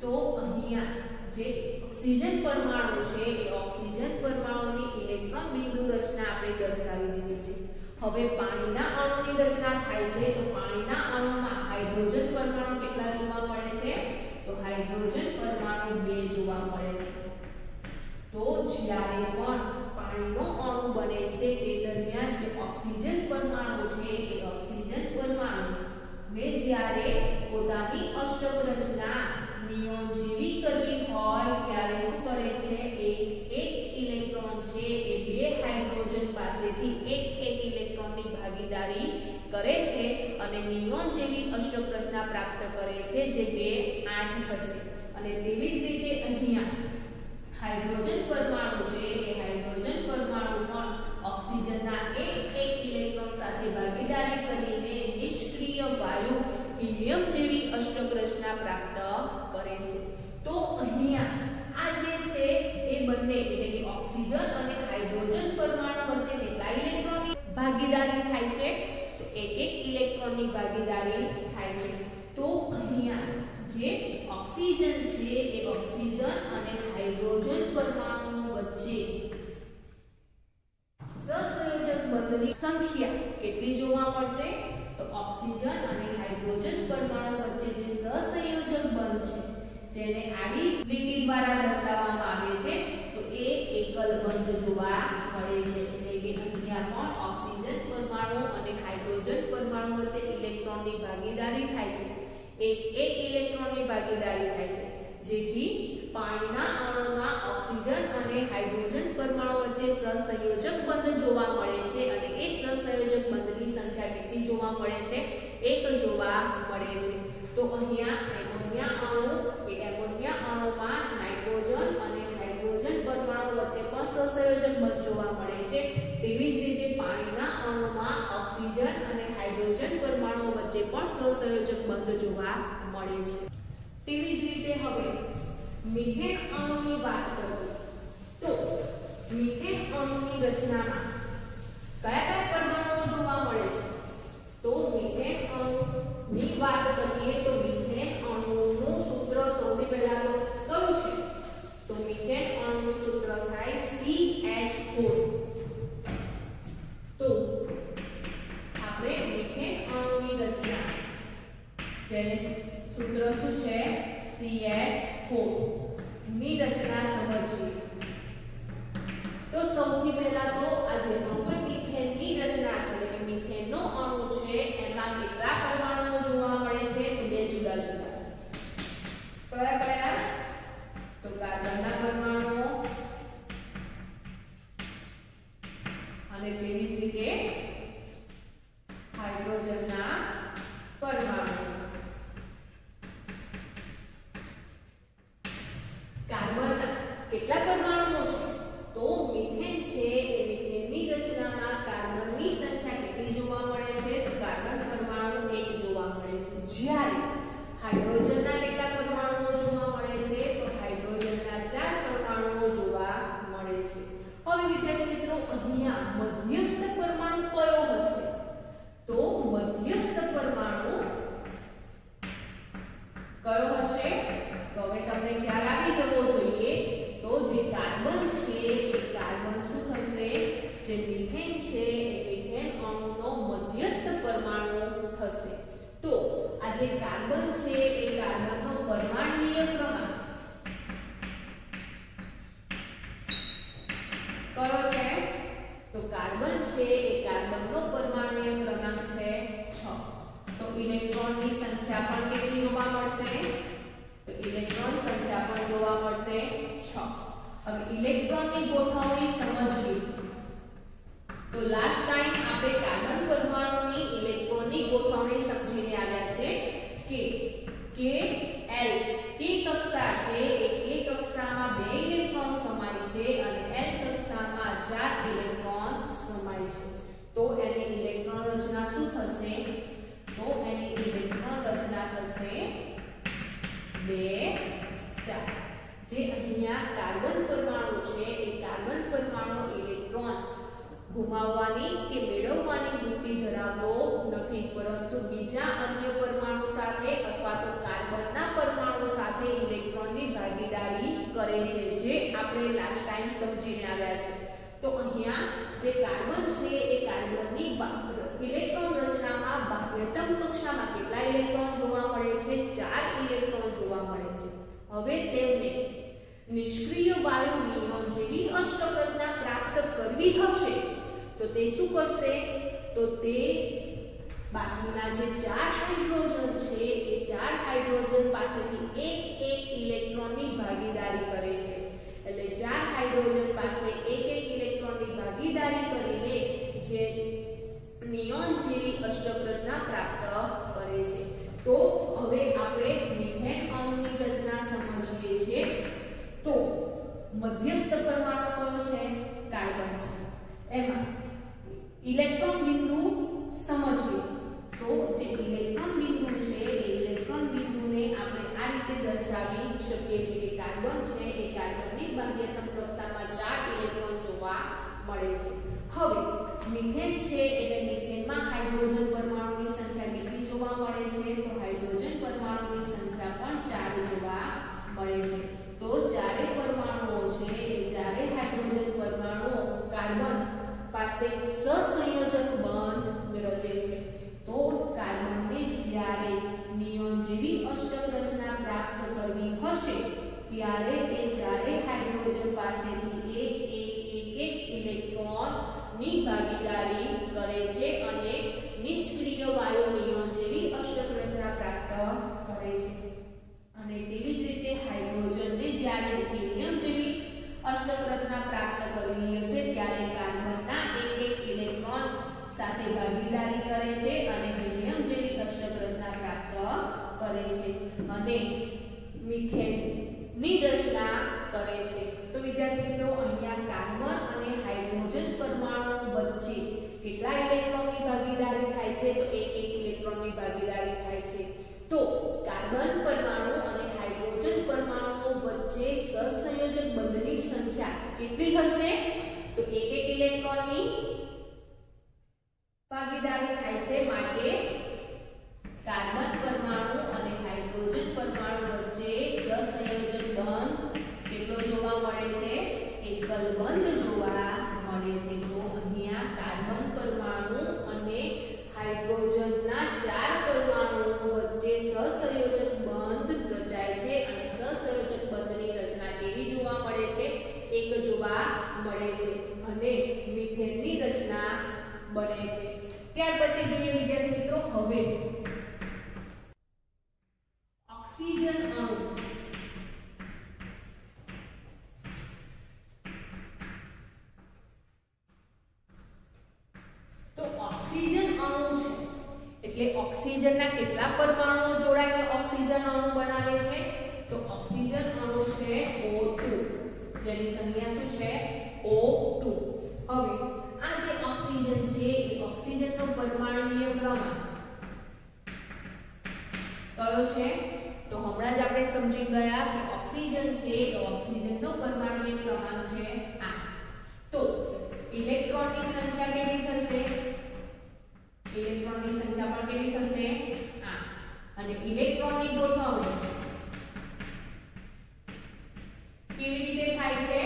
તો અહીંયા જે ઓક્સિજન પરમાણુ છે એ ઓક્સિજન પરમાણુની ઇલેક્ટ્રોન બિંદુ રચના આપણે દર્શાવી દીધી છે. હવે પાણીના અણુની રચના થાય છે. તો પાણીના અણુમાં હાઇડ્રોજન પરમાણુ કેટલા જોવા મળે છે? તો હાઇડ્રોજન પરમાણુ 2 જોવા મળે છે. તો જ્યારે પણ પાણીનો અણુ બને છે તે દરમિયાન જે ઓક્સિજન પરમાણુ છે એ ઓક્સિજન પરમાણુ ને જ્યારે પોતાની અષ્ટક રચના નિયોન જેવી કરવી હોય ત્યારે શું કરે છે? એક ઇલેક્ટ્રોન છે એ બે હાઇડ્રોજન પાસેથી એક ઇલેક્ટ્રોનની ભાગીદારી કરે છે અને નિયોન જેવી અષ્ટક રચના પ્રાપ્ત કરે છે જે 2 8 થશે. અને તેવી જ રીતે અહીંયા હાઇડ્રોજન પરમાણુ છે એ હાઇડ્રોજન પરમાણુ પણ ઓક્સિજનના એક ઇલેક્ટ્રોન સાથે ભાગીદારી કરીને નિષ્ક્રિય વાયુ હિલિયમ જેવી અષ્ટક રચના પ્રાપ્ત કરે છે. તો અહીંયા આ જે છે એ બંને એટલે કે ઓક્સિજન અને હાઇડ્રોજન પરમાણુ વચ્ચે કેટલા ઇલેક્ટ્રોનની ભાગીદારી થાય છે? તો એક ઇલેક્ટ્રોનની ભાગીદારી થાય છે. તો અહીંયા જે ઓક્સિજન છે એ ઓક્સિજન અને હાઇડ્રોજન પરમાણુ વચ્ચે સહસંયોજક બંધની સંખ્યા કેટલી જોવા મળશે? તો ઓક્સિજન અને હાઇડ્રોજન પરમાણુ વચ્ચે જે સહસંયોજક બંધ છે જેને આડી લીટી દ્વારા દર્શાવવામાં આવે છે તો એ એકલ બંધ જોવા મળે છે. એટલે કે અહીંયા પણ ઓક્સિજન પરમાણુ અને હાઇડ્રોજન પરમાણુ વચ્ચે ઇલેક્ટ્રોનની ભાગીદારી થાય છે. એક ઇલેક્ટ્રોનની ભાગીદારી થાય છે જેથી પાણીના અણુમાં ઓક્સિજન અને હાઇડ્રોજન પરમાણુ વચ્ચે સહસંયોજક બંધ જોવા મળે છે અને એ સહસંયોજક બંધની સંખ્યા કેટલી જોવા મળે છે? 1 જોવા મળે છે. તો અહીંયા એમોનિયા અણુમાં નાઇટ્રોજન અને હાઇડ્રોજન પરમાણુ વચ્ચે પણ સહસંયોજક બંધ જોવા મળે છે. તેવી જ રીતે પાણીના અણુમાં ઓક્સિજન અને હાઇડ્રોજન પરમાણુ વચ્ચે પણ સહસંયોજક બંધ જોવા મળે છે. તેવી જ રીતે હવે મિથેન અણુની વાત કરીએ તો મિથેન અણુની રચનામાં કયા કયા પરમાણુઓ જોવા મળે છે? તો મિથેન અણુની વાત કરીએ તો મિથેન અણુનું સૂત્ર સૌથી પહેલા તો કયું છે? તો મિથેન અણુનું સૂત્ર થાય CH4. તો આપણે મિથેન અણુની રચના જેને સૂત્ર શું છે? CH4 ની રચના સમજીએ. તો સૌથી પહેલા તો આ જે મિથેનની રચના છે એટલે કે મિથેનનો અણુ છે એમાં કેટલા પરમાણુઓ જોવા મળે છે? તો બે જુદા જુદા. કયા કયા? તો કાર્બનના પરમાણુઓ અને તેવી જ રીતે હાઇડ્રોજનના પરમાણુઓ. કાર્બનના કેટલા પરમાણુઓ છે? તો મિથેન છે એ મિથેનની રચનામાં કાર્બનની સંખ્યા કેટલી જોવા મળે છે? તો કાર્બન પરમાણુ 1 જોવા મળે છે. જ્યારે હાઇડ્રોજનના કેટલા પરમાણુઓ જોવા મળે છે? તો હાઇડ્રોજનના 4 પરમાણુઓ જોવા મળે છે. હવે વિદ્યાર્થી મિત્રો અહીંયા મધ્યસ્થ પરમાણુ કયો હશે? તો મધ્યસ્થ પરમાણુ કયો હશે? તો હવે તમને ખ્યાલ આવી જવો જોઈએ. તો જે કાર્બન છે એ કાર્બન શું થશે? જે મિથેન છે એ મિથેન અણુનો મધ્યસ્થ પરમાણુ થશે. તો આ જે કાર્બન છે એ કાર્બનનો પરમાણુય ક્રમાંક કયો છે? તો કાર્બન છે એ કાર્બનનો પરમાણુય ક્રમાંક છે 6. તો ઇલેક્ટ્રોનની સંખ્યા પણ કેટલી જોવા મળશે? તો ઇલેક્ટ્રોન સંખ્યા પણ જોવા મળશે 6. હવે ઇલેક્ટ્રોનની ગોઠવણી સમજીએ. તો લાસ્ટ ટાઈમ આપણે કાર્બન પરમાણુની ઇલેક્ટ્રોનની ગોઠવણી સમજીને આવ્યા છે કે L K કક્ષા છે એ K કક્ષામાં 2 ઇલેક્ટ્રોન સમાય છે અને L કક્ષામાં 4 ઇલેક્ટ્રોન સમાય છે. તો એની ઇલેક્ટ્રોન રચના શું થશે? તો એની ઇલેક્ટ્રોન રચના થશે 2 4. જે અહીંયા કાર્બન પરમાણુ છે એ કાર્બન પરમાણુ ઇલેક્ટ્રોન ગુમાવવાની કે મેળવવાની વૃત્તિ ધરાવતો નથી, પરંતુ બીજા અન્ય પરમાણુ સાથે અથવા તો કાર્બનના પરમાણુ સાથે ઇલેક્ટ્રોનની ભાગીદારી કરે છે, જે આપણે લાસ્ટ ટાઈમ સમજીને આવ્યા છે. તો અહીંયા જે કાર્બન છે એ કાર્બનની ઇલેક્ટ્રોન રચનામાં બાહ્યતમ કક્ષામાં કેટલા ઇલેક્ટ્રોન જોવા મળે છે? 4 ઇલેક્ટ્રોન જોવા મળે છે. હવે તેમને નિષ્ક્રિય વાયુ નિયોન જેવી અષ્ટક રચના પ્રાપ્ત કરવી હશે તો તે શું કરશે? તો તે બાકીના જે 4 હાઇડ્રોજન છે એ 4 હાઇડ્રોજન પાસેથી એક ઇલેક્ટ્રોનની ભાગીદારી કરે છે. એટલે 4 હાઇડ્રોજન પાસે એક ઇલેક્ટ્રોનની ભાગીદારી કરીને જે નિયોન જેવી અષ્ટક રચના પ્રાપ્ત કરે છે. તો હવે આપણે મિથેન અણુની રચના સમજીએ છીએ. તો મધ્યસ્થ પરમાણુ કયો છે? કાર્બન છે. એમાં ઇલેક્ટ્રોન બિંદુ સમજીએ. તો જે ઇલેક્ટ્રોન બિંદુ છે એ ઇલેક્ટ્રોન બિંદુને આપણે આ રીતે દર્શાવી શકીએ છીએ કે કાર્બન છે એ કાર્બનની બાહ્યતમ કક્ષામાં 4 ઇલેક્ટ્રોન જોવા મળે છે. હવે મિથેન છે એટલે મિથેનમાં હાઇડ્રોજન પરમાણુની સંખ્યા કેટલી જોવા મળે છે? તો હાઇડ્રોજન પરમાણુની સંખ્યા પણ 4 જોવા મળે છે. તો ચારે પરમાણુઓ છે એ ચારે હાઇડ્રોજન પરમાણુઓ કાર્બન પાસે સહસંયોજક બંધ રચે છે. તો કાર્બનને જ્યારે નિયોન જેવી અષ્ટક રચના પ્રાપ્ત કરવી હશે ત્યારે તે ચારે હાઇડ્રોજન પાસેથી એક ઇલેક્ટ્રોન ની ભાગીદારી કરે છે અને નિષ્ક્રિય વાયુ નિયોન જેવી અષ્ટક રચના પ્રાપ્ત કરે છે. અને તેવી જ રીતે હાઇડ્રોજનને જ્યારે હિલિયમ જેવી અષ્ટક રચના પ્રાપ્ત કરવી હશે ત્યારે કાર્બનના એક ઇલેક્ટ્રોન સાથે ભાગીદારી કરે છે અને હિલિયમ જેવી અષ્ટક રચના પ્રાપ્ત કરે છે અને મિથેનની રચના કરે છે. તો વિદ્યાર્થી મિત્રો અહીંયા કાર્બન અને હાઇડ્રોજન પરમાણુ વચ્ચે કેટલા ઇલેક્ટ્રોનની ભાગીદારી થાય છે? તો એક ઇલેક્ટ્રોનની ભાગીદારી થાય છે. તો કાર્બન પરમાણુ અને હાઇડ્રોજન પરમાણુઓ વચ્ચે સહસંયોજક બંધની સંખ્યા કેટલી હશે? તો એક ઇલેક્ટ્રોનની ભાગીદારી થાય છે, માટે કાર્બન પરમાણુ અને હાઇડ્રોજન પરમાણુ વચ્ચે સહસંયોજક બંધ કેટલો જોવા મળે છે? એકલ બંધ જોવા મળે છે. તો અહીંયા કાર્બન પરમાણુ અને હાઇડ્રોજનના 4 પરમાણુઓ વચ્ચે સહસંયોજક બંધ રચાય છે અને સહસંયોજક બંધની રચના કેવી જોવા મળે છે? એક જોવા મળે છે અને મિથેનની રચના બને છે. ત્યાર પછી જોઈએ વિદ્યાર્થી મિત્રો, હવે ઓક્સિજન અણુ. તો ઓક્સિજન અણુ છે એટલે ઓક્સિજનના કેટલા પરમાણુઓ જોડાઈને ઓક્સિજન અણુ બનાવે છે? તો ઓક્સિજન અણુ છે O2, જેની સંખ્યા શું છે? O2. હવે આ જે ઓક્સિજન છે એ ઓક્સિજનનો પરમાણુય ક્રમાંક કયો છે? તો હમણાં જ આપણે સમજી ગયા કે ઓક્સિજન છે તો ઓક્સિજનનો પરમાણુય ક્રમાંક છે 8. તો ઇલેક્ટ્રોનની સંખ્યા કેટલી થશે? ઇલેક્ટ્રોનની સંખ્યા પણ કેટલી થશે? 8. અને ઇલેક્ટ્રોનની ગોઠવણી કેવી રીતે થાય છે?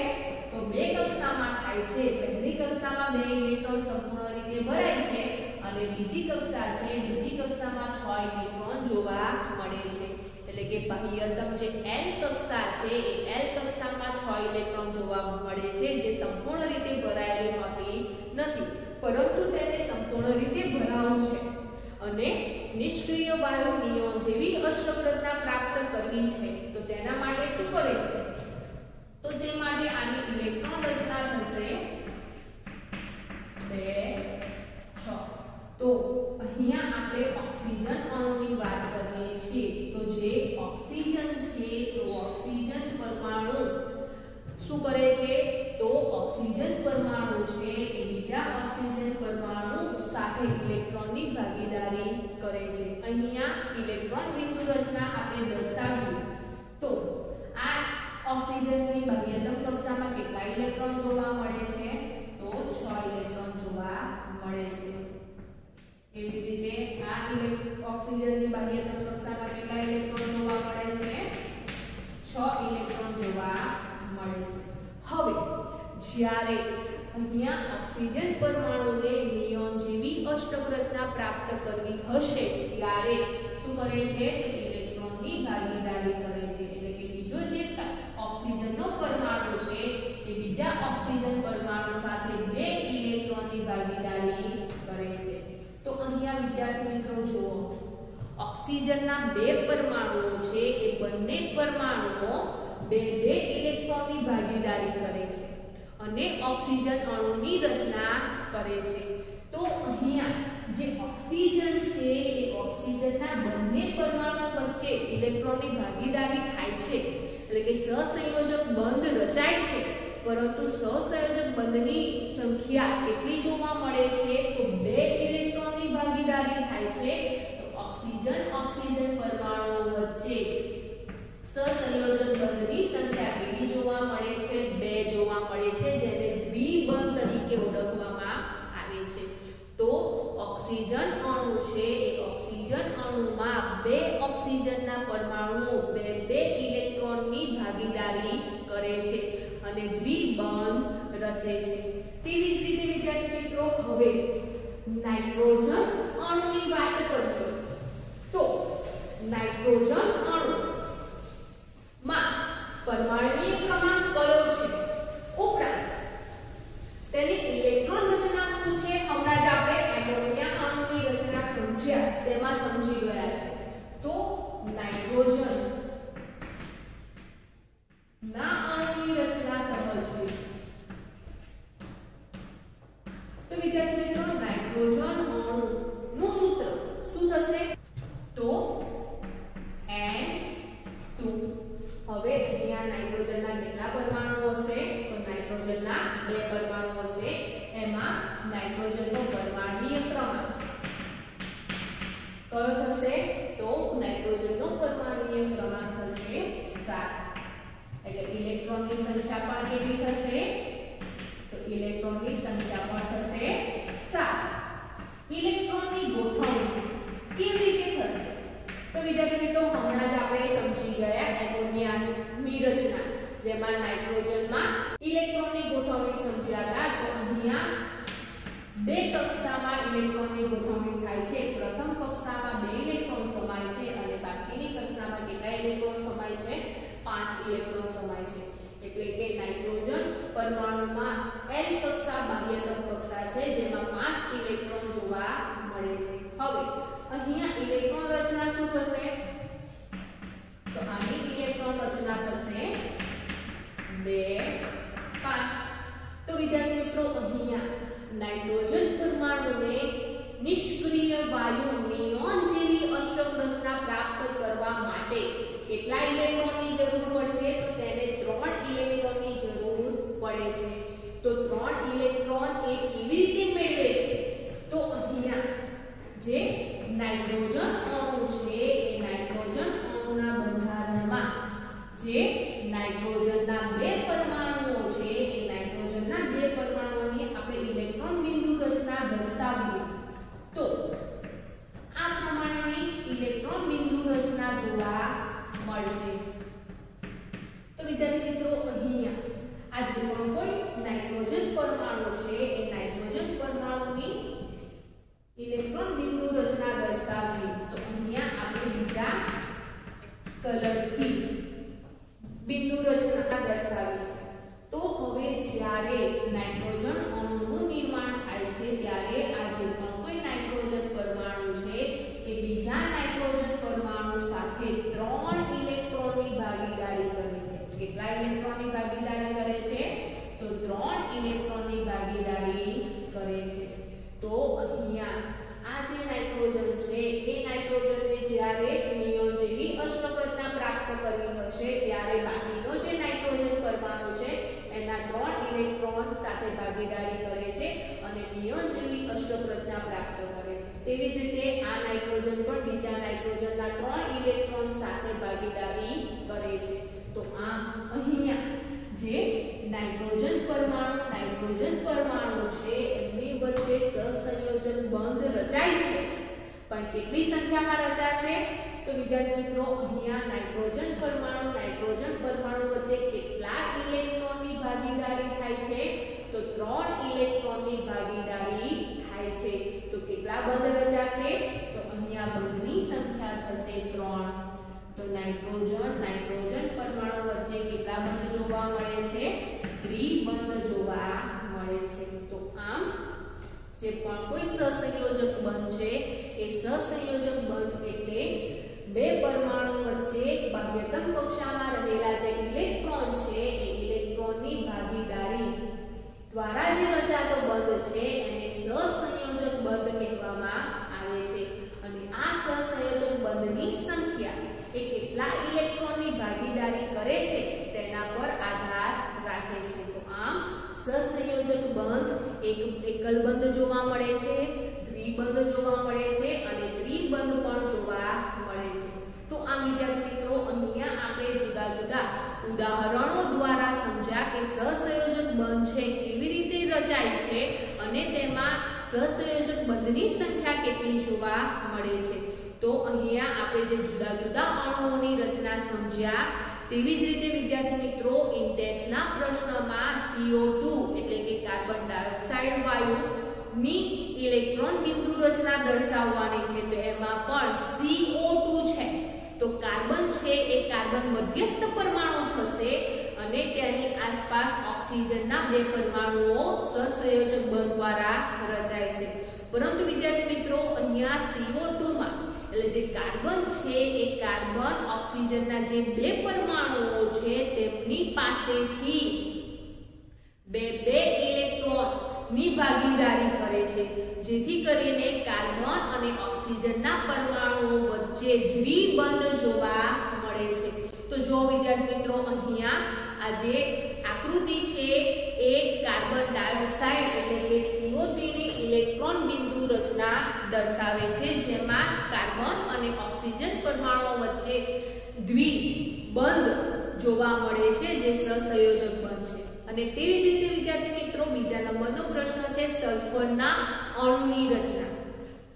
તો બે કક્ષામાં થાય છે. પહેલી કક્ષામાં 2 ઇલેક્ટ્રોન સંપૂર્ણ રીતે ભરાય છે અને બીજી કક્ષા છે, બીજી કક્ષામાં 6 ઇલેક્ટ્રોન જોવા મળે છે. એટલે કે બાહ્યતમ જે L કક્ષા છે એ L કક્ષામાં 6 ઇલેક્ટ્રોન જોવા મળે છે, જે સંપૂર્ણ રીતે ભરાયેલી હોતી નથી, પરંતુ તેને સંપૂર્ણ રીતે ભરાવું છે અને નિષ્ક્રિય વાયુ નિયોન જેવી અષ્ટક પ્રાપ્ત કરવી છે. તો તેના માટે શું કરે છે? તો તે માટે આની ઇલેક્ટ્રોન રચના થશે 2 6. તો અહીંયા આપણે ઓક્સિજન અણુની વાત કરીએ છીએ. તો જે ઓક્સિજન છે તો ઓક્સિજન પરમાણુ શું કરે છે? તો ઓક્સિજન પરમાણુ છે એ બીજા ઓક્સિજન પરમાણુ સાથે ઇલેક્ટ્રોનની ભાગીદારી કરે છે. અહીંયા ઇલેક્ટ્રોન બિંદુ રચના આપણે દર્શાવી. તો આ ઓક્સિજનની બાહ્યતમ કક્ષામાં કેટલા ઇલેક્ટ્રોન જોવા મળે છે? તો 6 ઇલેક્ટ્રોન જોવા મળે છે. એવી જ રીતે આ ઓક્સિજનની બાહ્યતમ કક્ષામાં કેટલા ઇલેક્ટ્રોન જોવા મળે છે? 6 ઇલેક્ટ્રોન જોવા મળે છે. હવે જ્યારે અહીંયા ઓક્સિજન પરમાણુને નિયોન જેવી અષ્ટક રચના પ્રાપ્ત કરવી હશે ત્યારે શું કરે છે? તો ઇલેક્ટ્રોનની ભાગીદારી કરે છે. એટલે કે બીજો જે ઓક્સિજનનો પરમાણુ છે એ બીજા ઓક્સિજન પરમાણુ સાથે 2 ઇલેક્ટ્રોનની ભાગીદારી કરે છે. તો અહીંયા વિદ્યાર્થી મિત્રો જુઓ, ઓક્સિજનના 2 પરમાણુઓ છે એ બંને પરમાણુઓ 2 ઇલેક્ટ્રોનની ભાગીદારી કરે છે અને ઓક્સિજન અણુની રચના કરે છે. તો અહીંયા જે ઓક્સિજન છે એ ઓક્સિજનના બંને પરમાણુ વચ્ચે ઇલેક્ટ્રોનની ભાગીદારી થાય છે, એટલે કે સહસંયોજક બંધ રચાય છે, પરંતુ સહસંયોજક બંધની સંખ્યા કેટલી જોવા મળે છે? તો 2 ઇલેક્ટ્રોનની ભાગીદારી થાય છે. તો ઓક્સિજન પરમાણુ વચ્ચે સહસંયોજક બંધની સંખ્યા કેટલી જોવા મળે છે? 2 જોવા મળે છે, જેને દ્વિબંધ તરીકે ઓળખવામાં આવે છે. તો ઓક્સિજન અણુ છે એ ઓક્સિજન અણુમાં 2 ઓક્સિજનના પરમાણુઓ 2 ઇલેક્ટ્રોનની ભાગીદારી કરે છે અને દ્વિબંધ રચે છે. તેવી જ રીતે વિદ્યાર્થી મિત્રો હવે નાઇટ્રોજન અણુની વાત કરીએ. તો નાઇટ્રોજન અણુમાં પરમાણુય ક્રમાંક કયો છે? ઉપરાંત તેની ઇલેક્ટ્રોન રચના શું છે? હમણાં જ આપણે એમોનિયા અણુની રચના સમજ્યા તેમાં સમજી ગયા છે. તો નાઇટ્રોજન ના અણુની રચના સમજવી. તો વિદ્યાર્થી મિત્રો નાઇટ્રોજન અણુનું સૂત્ર શું થશે? તો N2. હવે અહીંયા નાઇટ્રોજનના કેટલા પરમાણુ હશે? તો નાઇટ્રોજનના 2 પરમાણુ હશે. એમાં નાઇટ્રોજનનો પરમાણુય ક્રમાંક કયો થશે? તો નાઇટ્રોજનનો પરમાણુય ક્રમાંક થશે 7 એટલે ઇલેક્ટ્રોનની સંખ્યા પણ કેટલી થશે તો ઇલેક્ટ્રોનની સંખ્યા પણ થશે 7 ઇલેક્ટ્રોનની ગોઠવણી કેવી રીતે થશે તો વિદ્યાર્થી મિત્રો હમણાં જ આપણે સમજી ગયા એમોનિયાની રચના જેમાં નાઇટ્રોજનમાં ઇલેક્ટ્રોનની ગોઠવણી સમજ્યા હતા તો અહીંયા બે કક્ષામાં ઇલેક્ટ્રોનની ગોઠવણી થાય છે પ્રથમ કક્ષામાં 2 ઇલેક્ટ્રોન સમાય છે અને બાકીની કક્ષામાં કેટલા ઇલેક્ટ્રોન સમાય છે 5 ઇલેક્ટ્રોન સમાય છે એટલે કે નાઇટ્રોજન પરમાણુમાં L કક્ષા બાહ્યતમ કક્ષા છે જેમાં 5 ઇલેક્ટ્રોન જોવા મળે છે હવે અહીંયા ઇલેક્ટ્રોન રચના શું થશે તો આની ઇલેક્ટ્રોન રચના થશે 2 5 તો વિદ્યાર્થી મિત્રો અહીંયા નાઇટ્રોજન પરમાણુને નિષ્ક્રિય વાયુ નિયોન જેવી અષ્ટક રચના પ્રાપ્ત કરવા માટે કેટલા ઇલેક્ટ્રોનની જરૂર પડશે તો તેને 3 ઇલેક્ટ્રોનની જરૂર પડે છે તો 3 ઇલેક્ટ્રોન એ કેવી રીતે મેળવે છે તો અહીંયા જે નાઇટ્રોજન અણુ છે એ નાઇટ્રોજન અણુના બંધારણમાં જે નાઇટ્રોજનના 2 પરમાણુઓ છે એ નાઇટ્રોજનના 2 પરમાણુઓની આપણે ઇલેક્ટ્રોન બિંદુ રચના દર્શાવીએ તો આ પ્રમાણેની ઇલેક્ટ્રોન બિંદુ રચના જોવા મળશે તો વિદ્યાર્થી મિત્રો અહીંયા આ જે પણ કોઈ નાઇટ્રોજન પરમાણુ છે એ નાઇટ્રોજન પરમાણુની ઇલેક્ટ્રોન બિંદુ રચના દર્શાવીએ તો અહીંયા આપણે બીજા કલરથી બિંદુ રચના દર્શાવી છે તો હવે જ્યારે નાઇટ્રોજન અણુનું નિર્માણ થાય છે ત્યારે આ જે પણ કોઈ નાઇટ્રોજન પરમાણુ છે એ બીજા નાઇટ્રોજન પરમાણુ સાથે 3 ઇલેક્ટ્રોનની ભાગીદારી કરે છે કેટલા ઇલેક્ટ્રોનની ભાગીદારી કરે છે તો 3 ઇલેક્ટ્રોનની ભાગીદારી કરે છે તો અહીંયા આ જે નાઇટ્રોજન છે એ નાઇટ્રોજનને જ્યારે નિયોન જેવી અષ્ટક રચના પ્રાપ્ત કરવી હશે ત્યારે બાકીનો જે નાઇટ્રોજન પરમાણુ છે એના 3 ઇલેક્ટ્રોન સાથે ભાગીદારી કરે છે અને નિયોન જેવી અષ્ટક રચના પ્રાપ્ત કરે છે તેવી જ રીતે આ નાઇટ્રોજન પણ બીજા નાઇટ્રોજનના 3 ઇલેક્ટ્રોન સાથે ભાગીદારી કરે છે તો આમ અહીંયા જે નાઇટ્રોજન પરમાણુ છે એમની વચ્ચે સહસંયોજન બંધ રચાય છે પણ કેટલી સંખ્યામાં રચાશે તો વિદ્યાર્થી મિત્રો અહીંયા નાઇટ્રોજન પરમાણુ વચ્ચે કેટલા ઇલેક્ટ્રોનની ભાગીદારી થાય છે તો 3 ઇલેક્ટ્રોનની ભાગીદારી થાય છે તો કેટલા બંધ રચાશે તો અહીંયા બંધની સંખ્યા થશે 3 તો નાઇટ્રોજન પરમાણુ વચ્ચે કેટલા બંધ જોવા મળે છે ત્રિબંધ જોવા મળે છે તો આમ જે પણ કોઈ સહસંયોજક બંધ છે એ સહસંયોજક બંધ એટલે 2 પરમાણુ વચ્ચે બાહ્યતમ કક્ષામાં રહેલા જે ઇલેક્ટ્રોન છે એ ઇલેક્ટ્રોનની ભાગીદારી દ્વારા જે રચાતો બંધ છે એને સહસંયોજક બંધ કહેવામાં આવે છે અને આ સહસંયોજક બંધની સંખ્યા એ કેટલા ઇલેક્ટ્રોનની ભાગીદારી કરે છે તેના પર આધાર રાખે છે તો આમ સહસંયોજક બંધ એકલ બંધ જોવા મળે છે દ્વિબંધ જોવા મળે છે અને ત્રિબંધ પણ જોવા મળે છે તો આ વિદ્યાર્થી મિત્રો અહીંયા આપણે જુદા જુદા ઉદાહરણો દ્વારા સમજ્યા કે સહસંયોજક બંધ છે કેવી રીતે રચાય છે અને તેમાં સહસંયોજક બંધની સંખ્યા કેટલી જોવા મળે છે તો અહીંયા આપણે જે જુદા જુદા અણુઓની રચના સમજ્યા તેવી જ રીતે વિદ્યાર્થી મિત્રો ઇન્ટેક્સના પ્રશ્નમાં CO2 એટલે કે કાર્બન ડાયોક્સાઇડ વાયુ ની ઇલેક્ટ્રોન બિંદુ રચના દર્શાવવાની છે તો એમાં પણ CO2 છે તો કાર્બન છે એ કાર્બન મધ્યસ્થ પરમાણુ થશે અને તેની આસપાસ ઓક્સિજનના 2 પરમાણુઓ સહસંયોજક બંધ દ્વારા રચાય છે પરંતુ વિદ્યાર્થી મિત્રો અહીંયા CO2 માં એટલે જે કાર્બન છે એ કાર્બન ઓક્સિજનના જે 2 પરમાણુઓ છે તેમની પાસેથી 2 ઇલેક્ટ્રોન ની ભાગીદારી કરે છે જેથી કરીને કાર્બન અને ઓક્સિજનના પરમાણુઓ વચ્ચે દ્વિબંધ જોવા મળે છે તો જો વિદ્યાર્થી મિત્રો અહીંયા આ જે આકૃતિ છે એ કાર્બન ડાયોક્સાઇડ એટલે કે CO2 ની ઇલેક્ટ્રોન બિંદુ રચના દર્શાવે છે, જેમાં કાર્બન અને ઓક્સિજન પરમાણુઓ વચ્ચે દ્વિબંધ જોવા મળે છે, જે સહસંયોજક બંધ છે. અને તેવી જ રીતે વિદ્યાર્થી મિત્રો બીજા નંબરનો પ્રશ્ન છે સલ્ફરના અણુની રચના.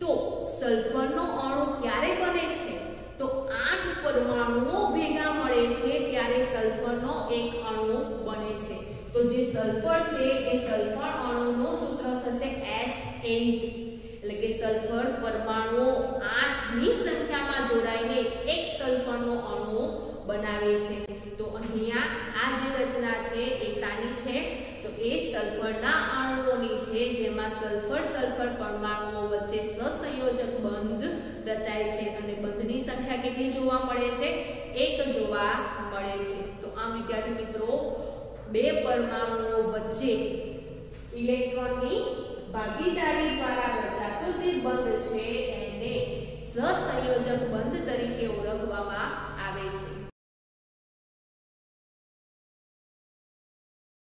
તો સલ્ફરનો અણુ ક્યારે બને છે? તો 8 પરમાણુઓ ભેગા મળે છે ત્યારે સલ્ફરનો એક અણુ બને છે. તો જે સલ્ફર છે એ સલ્ફર અણુનું સૂત્ર થશે SN, એટલે કે સલ્ફર પરમાણુઓ 8 ની સંખ્યામાં જોડાઈને એક સલ્ફરનો અણુ બનાવે છે. તો અહીંયા આ જે રચના છે એ શાની છે? તો એ સલ્ફરના અણુઓની છે, જેમાં સલ્ફર સલ્ફર પરમાણુઓ વચ્ચે સહસંયોજક બંધ રચાય છે અને બંધની સંખ્યા કેટલી જોવા મળે છે? 1 જોવા મળે છે. તો આમ વિદ્યાર્થી મિત્રો બે પરમાણુઓ વચ્ચે ઇલેક્ટ્રોનની ભાગીદારી દ્વારા રચાતો જે બંધ છે એને સહસંયોજક બંધ તરીકે ઓળખવામાં આવે છે.